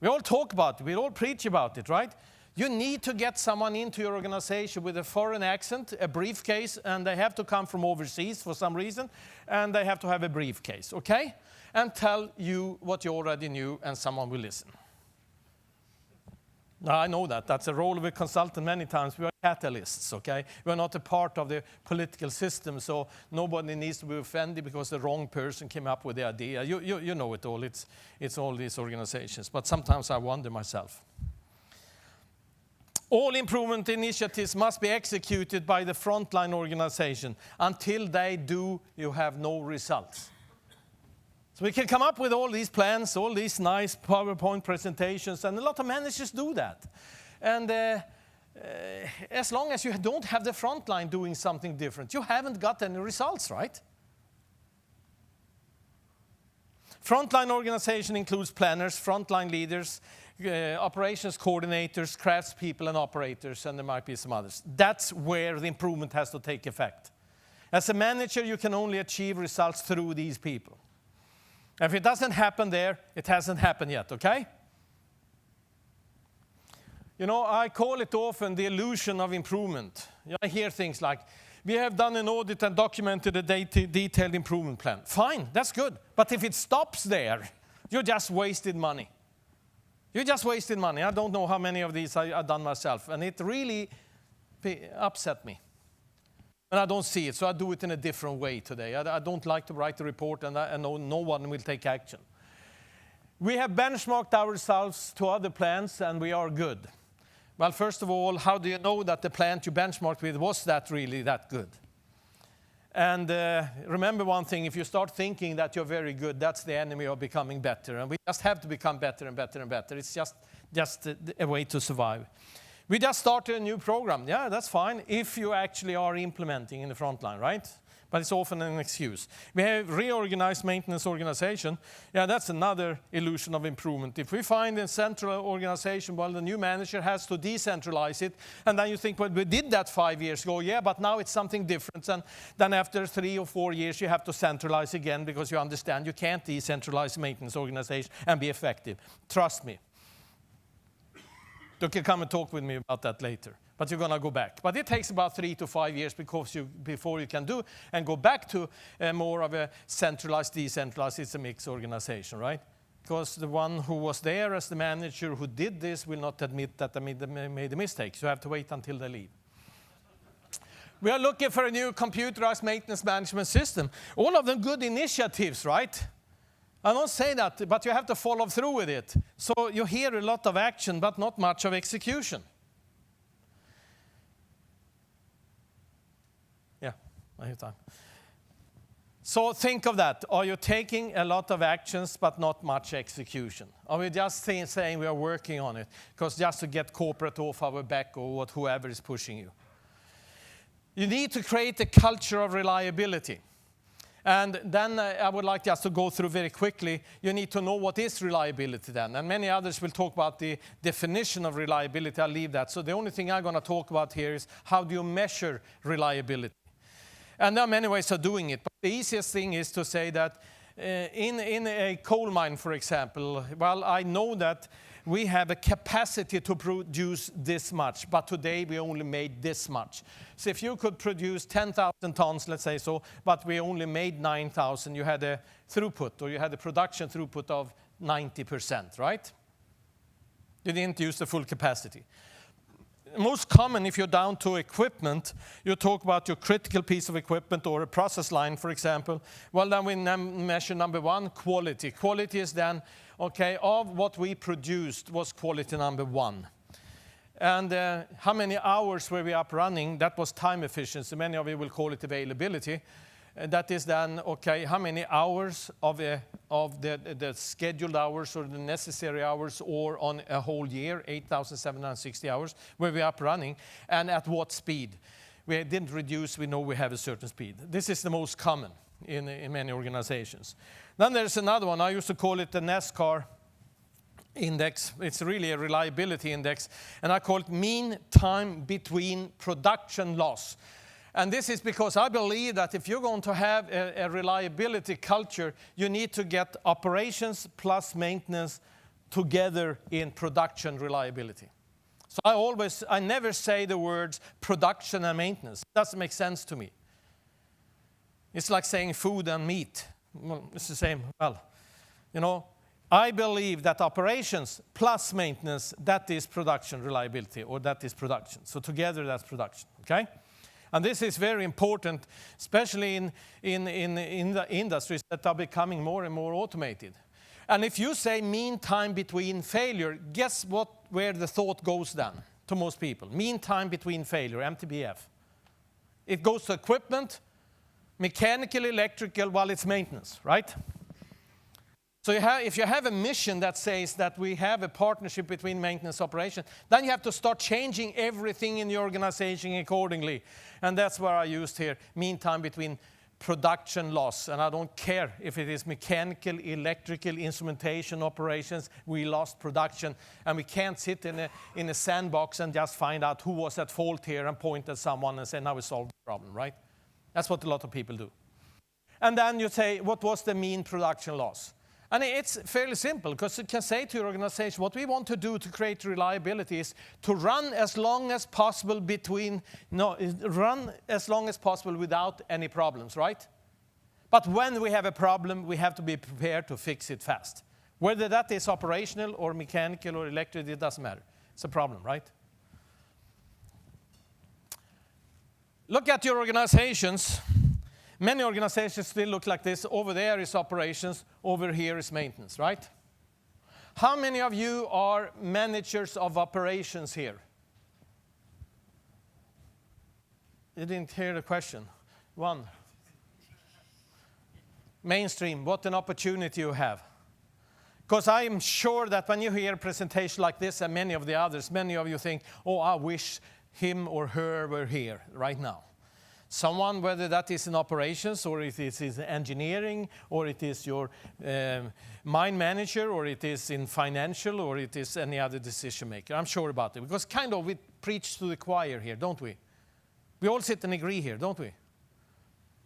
We all talk about it. We all preach about it, right? You need to get someone into your organization with a foreign accent, a briefcase, and they have to come from overseas for some reason, and they have to have a briefcase, okay? And tell you what you already knew, and someone will listen. Now, I know that. That's a role of a consultant many times. We are catalysts, okay? We're not a part of the political system, so nobody needs to be offended because the wrong person came up with the idea. You know it all. It's all these organizations. But sometimes I wonder myself. All improvement initiatives must be executed by the frontline organization. Until they do, you have no results. So we can come up with all these plans, all these nice PowerPoint presentations, and a lot of managers do that. And as long as you don't have the frontline doing something different, you haven't got any results, right? Frontline organization includes planners, frontline leaders, operations coordinators, craftspeople, and operators, and there might be some others. That's where the improvement has to take effect. As a manager, you can only achieve results through these people. If it doesn't happen there, it hasn't happened yet, okay? You know, I call it often the illusion of improvement. I hear things like, we have done an audit and documented a detailed improvement plan. Fine, that's good. But if it stops there, you just wasted money. You just wasted money. I don't know how many of these I've done myself. And it really upset me. And I don't see it, so I do it in a different way today. I don't like to write the report, and I know no one will take action. We have benchmarked ourselves to other plants, and we are good. Well, first of all, how do you know that the plant you benchmarked with was that really that good? And remember one thing, if you start thinking that you're very good, that's the enemy of becoming better. And we just have to become better and better and better. It's just a way to survive. We just started a new program. Yeah, that's fine if you actually are implementing in the front line, right? But it's often an excuse. We have reorganized maintenance organization. Yeah, that's another illusion of improvement. If we find a central organization, well, the new manager has to decentralize it. And then you think, well, we did that 5 years ago. Yeah, but now it's something different. And then after 3 or 4 years, you have to centralize again because you understand you can't decentralize maintenance organization and be effective. Trust me. You can come and talk with me about that later. But you're going to go back. But it takes about 3 to 5 years before you can do and go back to more of a centralized, decentralized. It's a mixed organization, right? Because the one who was there as the manager who did this will not admit that they made a mistake. So you have to wait until they leave. We are looking for a new computerized maintenance management system. All of them good initiatives, right? I don't say that, but you have to follow through with it. So you hear a lot of action, but not much of execution. Yeah, I have time. So think of that. Are you taking a lot of actions, but not much execution? Are we just saying we are working on it, because just to get corporate off our back or whoever is pushing you? You need to create a culture of reliability. And then I would like just to go through very quickly. You need to know what is reliability then. And many others will talk about the definition of reliability. I'll leave that. So the only thing I'm going to talk about here is how do you measure reliability? And there are many ways of doing it. But the easiest thing is to say that in a coal mine, for example, well, I know that we have a capacity to produce this much, but today we only made this much. So if you could produce 10,000 tons, let's say so, but we only made 9,000, you had a throughput, or you had a production throughput of 90%, right? You didn't use the full capacity. Most common, if you're down to equipment, you talk about your critical piece of equipment or a process line, for example. Well, then we measure number one, quality. Quality is then, okay, of what we produced was quality number one. And how many hours were we up running? That was time efficiency. Many of you will call it availability. That is then, okay, how many hours of the scheduled hours or the necessary hours, or on a whole year, 8,760 hours, were we up running, and at what speed? We didn't reduce, we know we have a certain speed. This is the most common in many organizations. Then there's another one. I used to call it the NASCAR index. It's really a reliability index, and I call it mean time between production loss. And this is because I believe that if you're going to have a reliability culture, you need to get operations plus maintenance together in production reliability. So I never say the words production and maintenance. It doesn't make sense to me. It's like saying food and meat. Well, it's the same. Well, you know, I believe that operations plus maintenance, that is production reliability, or that is production. So together, that's production, okay? And this is very important, especially in the industries that are becoming more and more automated. And if you say mean time between failure, guess where the thought goes then to most people? Mean time between failure, MTBF. It goes to equipment, mechanical, electrical, while it's maintenance, right? So if you have a mission that says that we have a partnership between maintenance and operation, then you have to start changing everything in the organization accordingly. And that's where I used here, mean time between production loss, and I don't care if it is mechanical, electrical, instrumentation operations, we lost production, and we can't sit in a sandbox and just find out who was at fault here and point at someone and say, now we solved the problem, right? That's what a lot of people do. And then you say, what was the mean production loss? And it's fairly simple, because you can say to your organization, what we want to do to create reliability is to run as long as possible without any problems, right? But when we have a problem, we have to be prepared to fix it fast. Whether that is operational or mechanical or electric, it doesn't matter. It's a problem, right? Look at your organizations. Many organizations still look like this. Over there is operations, over here is maintenance, right? How many of you are managers of operations here? You didn't hear the question. One. Mainstream, what an opportunity you have. Because I am sure that when you hear a presentation like this and many of the others, many of you think, oh, I wish him or her were here right now. Someone, whether that is in operations, or it is in engineering, or it is your mine manager, or it is in financial, or it is any other decision maker. I'm sure about it. Because kind of we preach to the choir here, don't we? We all sit and agree here, don't we?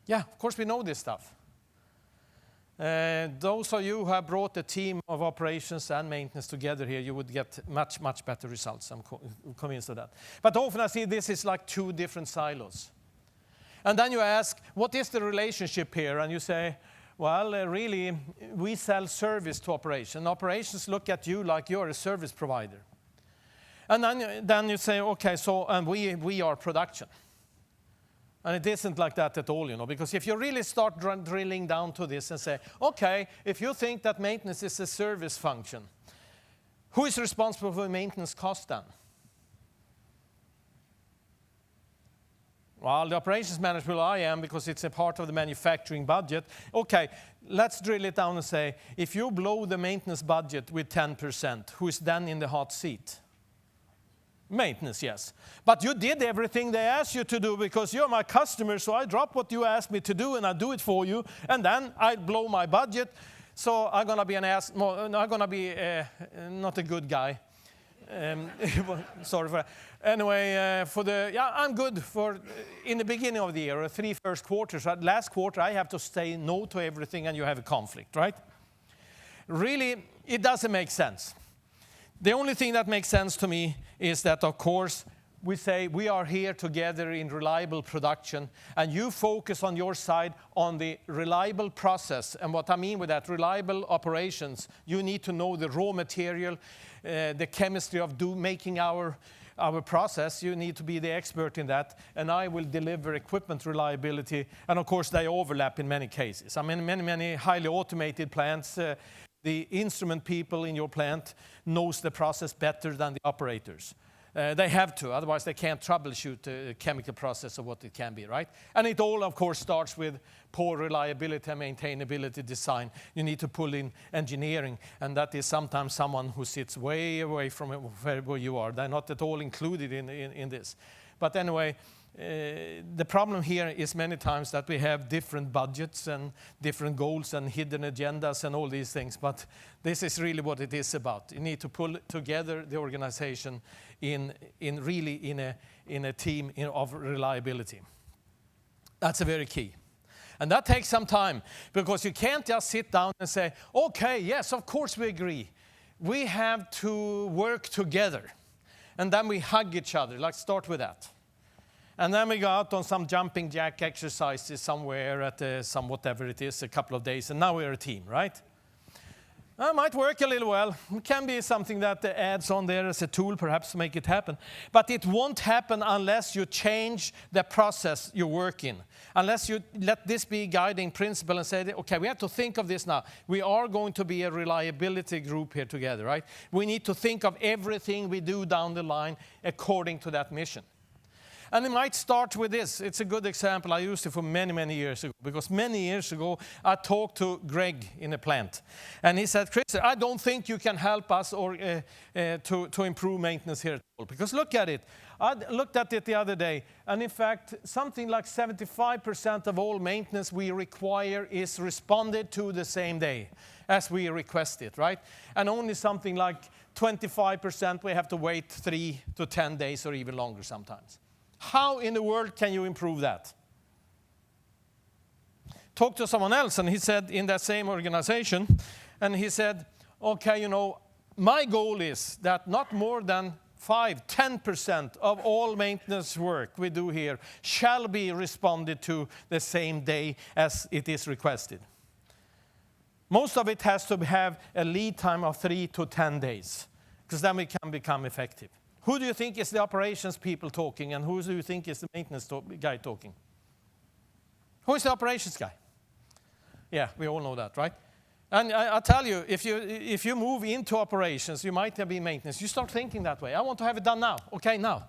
Yeah, of course we know this stuff. Those of you who have brought a team of operations and maintenance together here, you would get much, much better results. I'm convinced of that. But often I see this is like two different silos. And then you ask, what is the relationship here? And you say, well, really, we sell service to operations. Operations look at you like you're a service provider. And then you say, okay, so and we are production. And it isn't like that at all, you know, because if you really start drilling down to this and say, okay, if you think that maintenance is a service function, who is responsible for maintenance cost then? Well, the operations manager, well, I am, because it's a part of the manufacturing budget. Okay, let's drill it down and say, if you blow the maintenance budget with 10%, who is then in the hot seat? Maintenance, yes. But you did everything they asked you to do because you're my customer, so I drop what you asked me to do and I do it for you, and then I blow my budget. So I'm going to be I'm going to be not a good guy. Sorry for that. Anyway, I'm good for in the beginning of the year, or 3 first quarters. Last quarter, I have to say no to everything, and you have a conflict, right? Really, it doesn't make sense. The only thing that makes sense to me is that, of course, we say we are here together in reliable production, and you focus on your side on the reliable process. And what I mean with that, reliable operations, you need to know the raw material, the chemistry of making our process. You need to be the expert in that, and I will deliver equipment reliability. And of course, they overlap in many cases. I mean, many highly automated plants, the instrument people in your plant knows the process better than the operators. They have to, otherwise they can't troubleshoot the chemical process of what it can be, right? And it all, of course, starts with poor reliability and maintainability design. You need to pull in engineering, and that is sometimes someone who sits way away from where you are. They're not at all included in this. But anyway, the problem here is many times that we have different budgets and different goals and hidden agendas and all these things. But this is really what it is about. You need to pull together the organization in a team of reliability. That's a very key. And that takes some time, because you can't just sit down and say, okay, yes, of course we agree. We have to work together. And then we hug each other. Let's start with that. And then we go out on some jumping jack exercises somewhere at some whatever it is, a couple of days, and now we're a team, right? That might work a little well. It can be something that adds on there as a tool, perhaps, to make it happen. But it won't happen unless you change the process you work in. Unless you let this be a guiding principle and say, okay, we have to think of this now. We are going to be a reliability group here together, right? We need to think of everything we do down the line according to that mission. And it might start with this. It's a good example. I used it for many, many years ago, because many years ago I talked to Greg in a plant. And he said, Chris, I don't think you can help us or to improve maintenance here at all. Because look at it. I looked at it the other day. And in fact, something like 75% of all maintenance we require is responded to the same day as we request it, right? And only something like 25% we have to wait 3 to 10 days or even longer sometimes. How in the world can you improve that? Talked to someone else, and he said in that same organization, and he said, okay, you know, my goal is that not more than 5-10% of all maintenance work we do here shall be responded to the same day as it is requested. Most of it has to have a lead time of 3 to 10 days, because then we can become effective. Who do you think is the operations people talking, and who do you think is the maintenance guy talking? Who is the operations guy? Yeah, we all know that, right? And I tell you, if you move into operations, you might have been maintenance. You start thinking that way. I want to have it done now. Okay, now.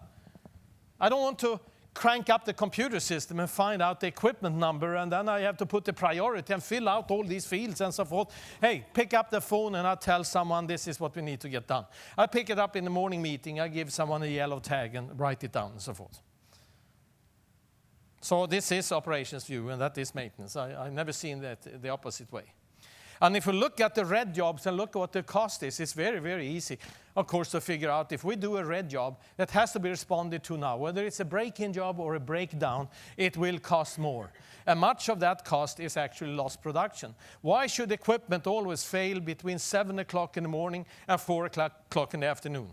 I don't want to crank up the computer system and find out the equipment number, and then I have to put the priority and fill out all these fields and so forth. Hey, pick up the phone and I tell someone this is what we need to get done. I pick it up in the morning meeting. I give someone a yellow tag and write it down and so forth. So this is operations view, and that is maintenance. I've never seen that the opposite way. And if we look at the red jobs and look at what the cost is, it's very, very easy, of course, to figure out if we do a red job that has to be responded to now, whether it's a break-in job or a breakdown, it will cost more. And much of that cost is actually lost production. Why should equipment always fail between 7 o'clock in the morning and 4 o'clock in the afternoon?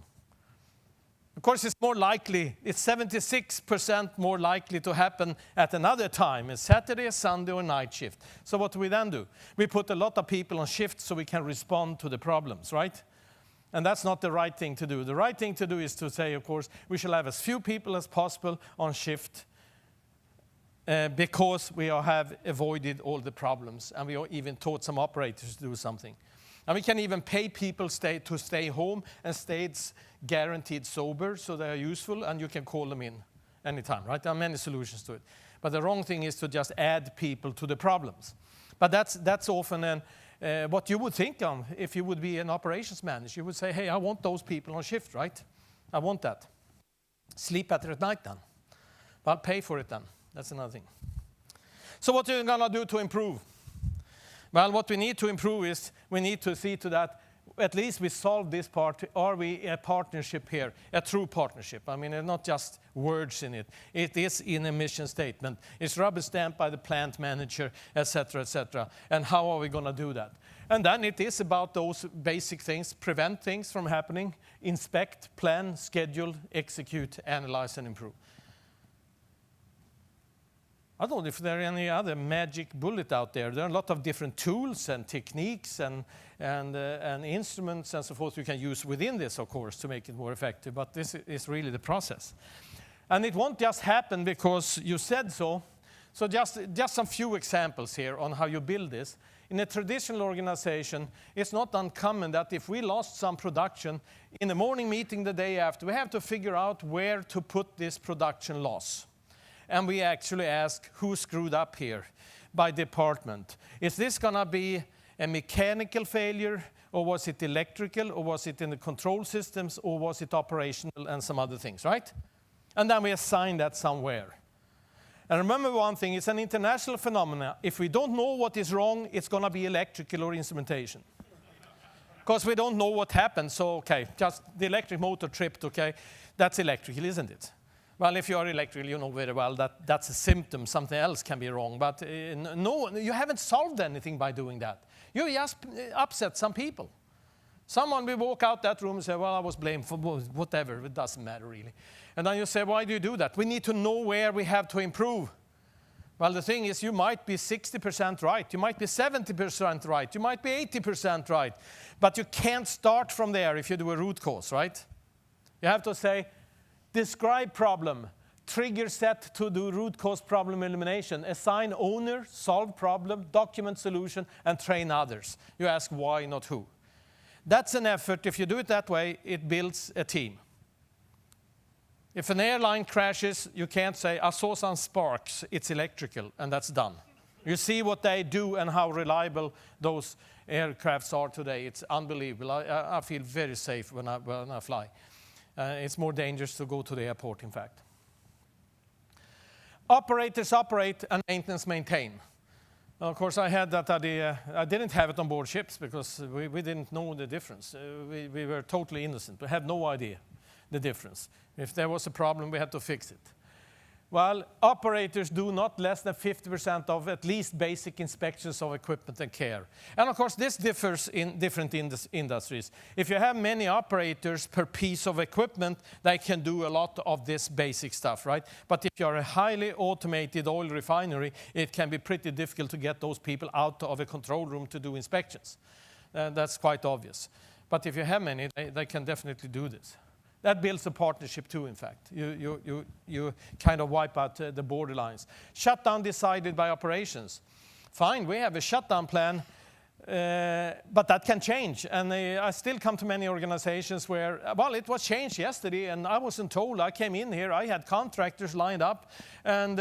Of course, it's more likely, it's 76% more likely to happen at another time, a Saturday, a Sunday, or night shift. So what do we then do? We put a lot of people on shift so we can respond to the problems, right? And that's not the right thing to do. The right thing to do is to say, of course, we shall have as few people as possible on shift because we have avoided all the problems, and we even taught some operators to do something. And we can even pay people to stay home and stay guaranteed sober, so they are useful, and you can call them in anytime, right? There are many solutions to it. But the wrong thing is to just add people to the problems. But that's often what you would think of if you would be an operations manager. You would say, hey, I want those people on shift, right? I want that. Sleep better at night then. But I'll pay for it then. That's another thing. So what are you going to do to improve? Well, what we need to improve is we need to see to that at least we solve this part. Are we a partnership here, a true partnership? I mean, not just words in it. It is in a mission statement. It's rubber stamped by the plant manager, etc., etc. And how are we going to do that? And then it is about those basic things: prevent things from happening, inspect, plan, schedule, execute, analyze, and improve. I don't know if there are any other magic bullet out there. There are a lot of different tools and techniques and instruments and so forth you can use within this, of course, to make it more effective. But this is really the process. And it won't just happen because you said so. So just some few examples here on how you build this. In a traditional organization, it's not uncommon that if we lost some production, in the morning meeting the day after, we have to figure out where to put this production loss. And we actually ask who screwed up here by department. Is this going to be a mechanical failure, or was it electrical, or was it in the control systems, or was it operational and some other things, right? And then we assign that somewhere. And remember one thing, it's an international phenomenon. If we don't know what is wrong, it's going to be electrical or instrumentation. Because we don't know what happened, so okay, just the electric motor tripped, okay, that's electrical, isn't it? Well, if you are electrical, you know very well that that's a symptom. Something else can be wrong. But no, you haven't solved anything by doing that. You just upset some people. Someone will walk out that room and say, well, I was blamed for whatever. It doesn't matter, really. And then you say, why do you do that? We need to know where we have to improve. Well, the thing is, you might be 60% right. You might be 70% right. You might be 80% right. But you can't start from there if you do a root cause, right? You have to say, describe problem, trigger set to do root cause problem elimination, assign owner, solve problem, document solution, and train others. You ask why, not who. That's an effort. If you do it that way, it builds a team. If an airline crashes, you can't say, I saw some sparks, it's electrical, and that's done. You see what they do and how reliable those aircrafts are today. It's unbelievable. I feel very safe when I fly. It's more dangerous to go to the airport, in fact. Operators operate and maintenance maintain. Well, of course, I had that idea. I didn't have it on board ships because we didn't know the difference. We were totally innocent. We had no idea the difference. If there was a problem, we had to fix it. Well, operators do not less than 50% of at least basic inspections of equipment and care. And of course, this differs in different industries. If you have many operators per piece of equipment, they can do a lot of this basic stuff, right? But if you're a highly automated oil refinery, it can be pretty difficult to get those people out of a control room to do inspections. That's quite obvious. But if you have many, they can definitely do this. That builds a partnership too, in fact. You kind of wipe out the borderlines. Shutdown decided by operations. Fine, we have a shutdown plan, but that can change. And I still come to many organizations where, well, it was changed yesterday, and I wasn't told. I came in here, I had contractors lined up, and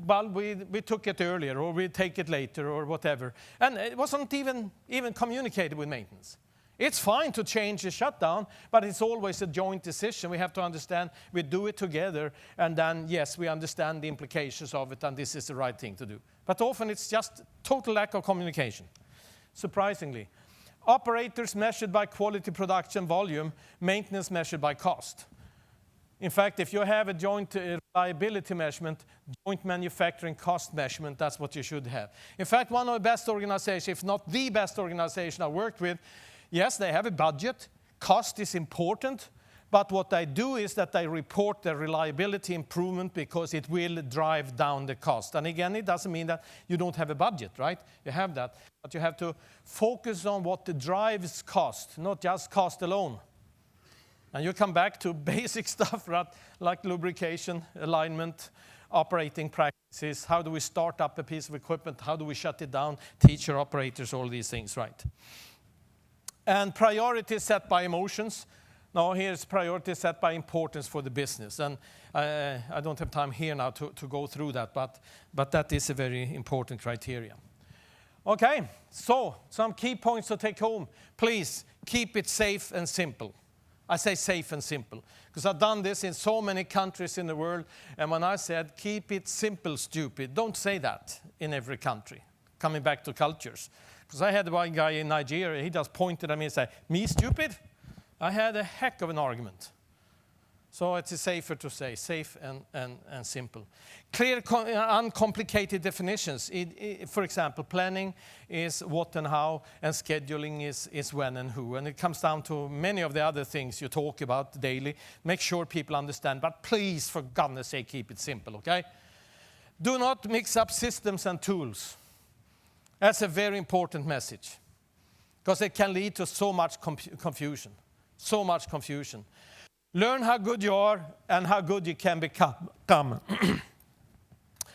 well, we took it earlier, or we take it later, or whatever. And it wasn't even communicated with maintenance. It's fine to change a shutdown, but it's always a joint decision. We have to understand we do it together, and then, yes, we understand the implications of it, and this is the right thing to do. But often it's just total lack of communication, surprisingly. Operators measured by quality production volume, maintenance measured by cost. In fact, if you have a joint reliability measurement, joint manufacturing cost measurement, that's what you should have. In fact, one of the best organizations, if not the best organization I worked with, yes, they have a budget. Cost is important. But what they do is that they report the reliability improvement because it will drive down the cost. And again, it doesn't mean that you don't have a budget, right? You have that. But you have to focus on what drives cost, not just cost alone. And you come back to basic stuff, right? Like lubrication, alignment, operating practices. How do we start up a piece of equipment? How do we shut it down? Teach your operators all these things, right? And priorities set by emotions. Now here's priorities set by importance for the business. And I don't have time here now to go through that, but that is a very important criteria. Okay, so some key points to take home. Please keep it safe and simple. I say safe and simple because I've done this in so many countries in the world. And when I said keep it simple, stupid, don't say that in every country. Coming back to cultures. Because I had one guy in Nigeria, he just pointed at me and said, me stupid? I had a heck of an argument. So it's safer to say safe and simple. Clear, uncomplicated definitions. For example, planning is what and how, and scheduling is when and who. And it comes down to many of the other things you talk about daily. Make sure people understand, but please, for goodness sake, keep it simple, okay? Do not mix up systems and tools. That's a very important message because it can lead to so much confusion. So much confusion. Learn how good you are and how good you can become.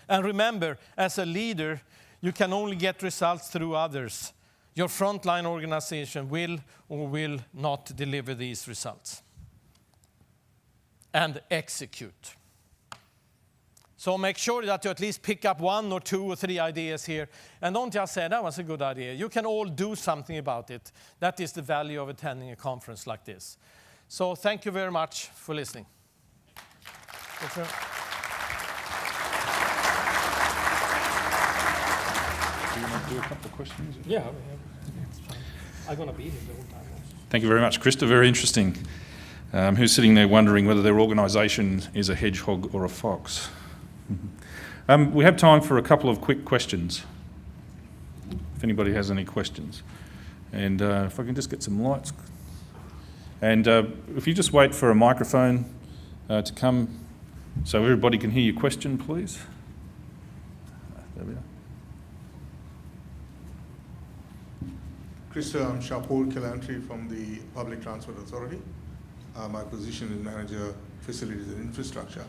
And remember, as a leader, you can only get results through others. Your frontline organization will or will not deliver these results. And execute. So make sure that you at least pick up 1 or 2 or 3 ideas here. And don't just say, that was a good idea. You can all do something about it. That is the value of attending a conference like this. So thank you very much for listening. Do you want to do a couple of questions? Yeah, I'm going to be here the whole time. Thank you very much, Krista. Very interesting. Who's sitting there wondering whether their organisation is a hedgehog or a fox? We have time for a couple of quick questions, if anybody has any questions. And if I can just get some lights. And if you just wait for a microphone to come so everybody can hear your question, please. There we are. Krista, I'm Shapur Kalantri from the Public Transport Authority. My position is Manager Facilities and Infrastructure.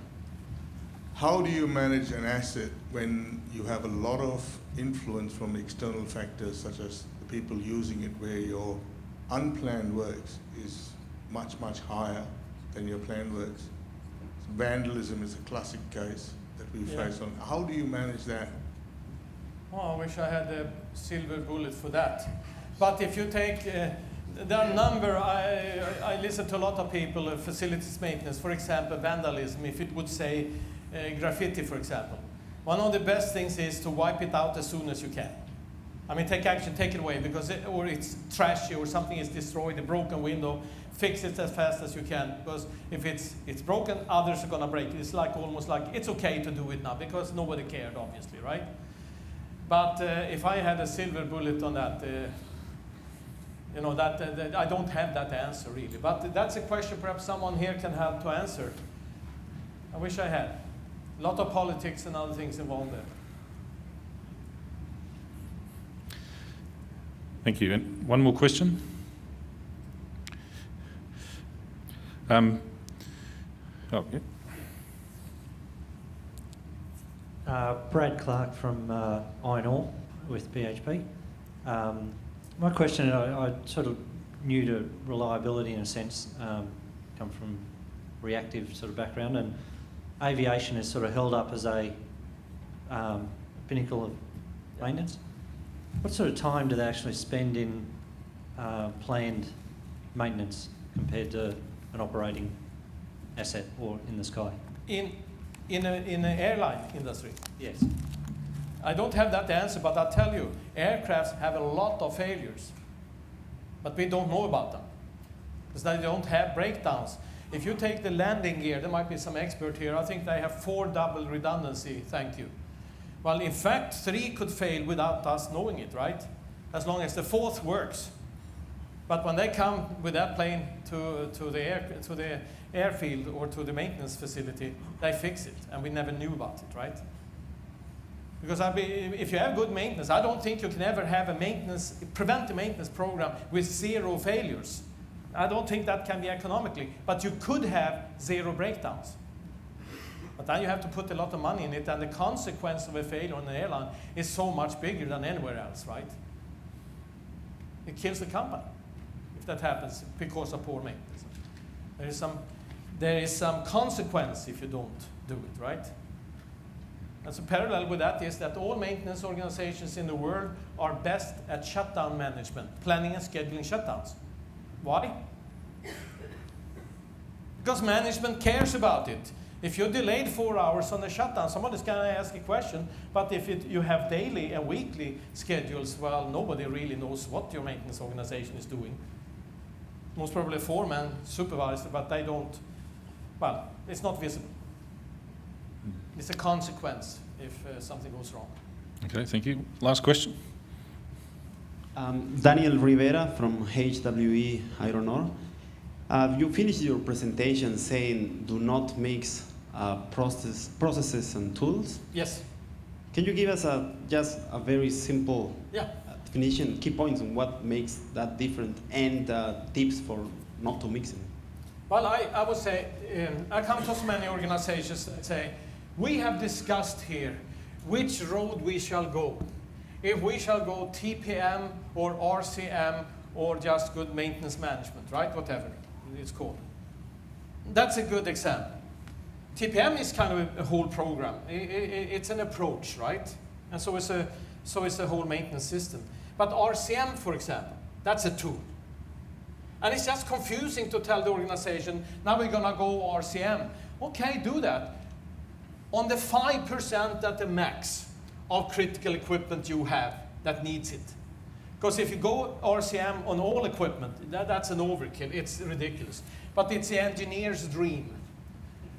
How do you manage an asset when you have a lot of influence from external factors such as the people using it, where your unplanned works is much, much higher than your planned works? vandalism is a classic case that we face on. How do you manage that? Oh, I wish I had a silver bullet for that. But if you take, there are a number, I listen to a lot of people, facilities maintenance, for example, vandalism, if it would say graffiti, for example. One of the best things is to wipe it out as soon as you can. I mean, take action, take it away, because or it's trashy or something is destroyed, a broken window, fix it as fast as you can, because if it's broken, others are going to break it. It's like almost like it's okay to do it now, because nobody cared, obviously, right? But if I had a silver bullet on that, you know, that I don't have that answer really. But that's a question perhaps someone here can help to answer. I wish I had. A lot of politics and other things involved there. Thank you. And one more question. Oh, yeah. Brad Clark from Iron Ore with BHP. My question, I sort of new to reliability in a sense, come from reactive sort of background, and aviation is sort of held up as a pinnacle of maintenance. What sort of time do they actually spend in planned maintenance compared to an operating asset or in the sky? In the airline industry? Yes. I don't have that answer, but I'll tell you, aircrafts have a lot of failures, but we don't know about them, because they don't have breakdowns. If you take the landing gear, there might be some expert here, I think they have 4 double redundancy, thank you. Well, in fact, 3 could fail without us knowing it, right? As long as the 4th works. But when they come with that plane to the airfield or to the maintenance facility, they fix it, and we never knew about it, right? Because if you have good maintenance, I don't think you can ever have a preventive maintenance program with 0 failures. I don't think that can be economically, but you could have 0 breakdowns. But then you have to put a lot of money in it, and the consequence of a failure on an airline is so much bigger than anywhere else, right? It kills the company if that happens because of poor maintenance. There is some consequence if you don't do it, right? And so parallel with that is that all maintenance organizations in the world are best at shutdown management, planning and scheduling shutdowns. Why? Because management cares about it. If you're delayed 4 hours on a shutdown, somebody's going to ask a question, but if you have daily and weekly schedules, well, nobody really knows what your maintenance organization is doing. Most probably a foreman, supervisor, but they don't, well, it's not visible. It's a consequence if something goes wrong. Okay, thank you. Last question. Daniel Rivera from HWE Iron Ore. You finished your presentation saying do not mix processes and tools. Yes. Can you give us just a very simple definition, key points on what makes that different, and tips for not to mix them? Well, I would say, I come to so many organizations that say, we have discussed here which road we shall go. If we shall go TPM or RCM or just good maintenance management, right? Whatever it's called. That's a good example. TPM is kind of a whole program. It's an approach, right? And so it's a whole maintenance system. But RCM, for example, that's a tool. And it's just confusing to tell the organization, now we're going to go RCM. Okay, do that. On the 5% at the max of critical equipment you have that needs it. Because if you go RCM on all equipment, that's an overkill. It's ridiculous. But it's the engineer's dream.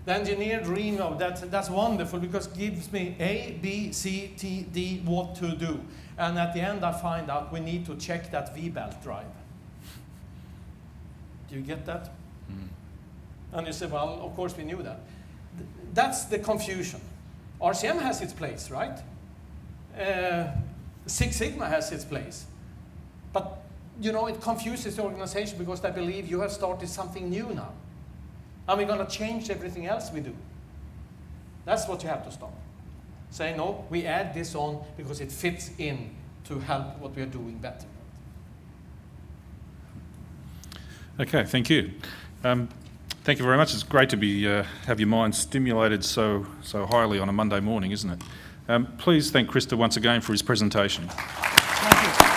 The engineer dream of that's wonderful because it gives me A, B, C, T, D, what to do. And at the end I find out we need to check that V-belt drive. Do you get that? And you say, well, of course we knew that. That's the confusion. RCM has its place, right? Six Sigma has its place. But, you know, it confuses the organization because they believe you have started something new now. And we're going to change everything else we do. That's what you have to stop. Say, no, we add this on because it fits in to help what we are doing better. Okay, thank you. Thank you very much. It's great to be have your mind stimulated so highly on a Monday morning, isn't it? Please thank Krista once again for his presentation. Thank you.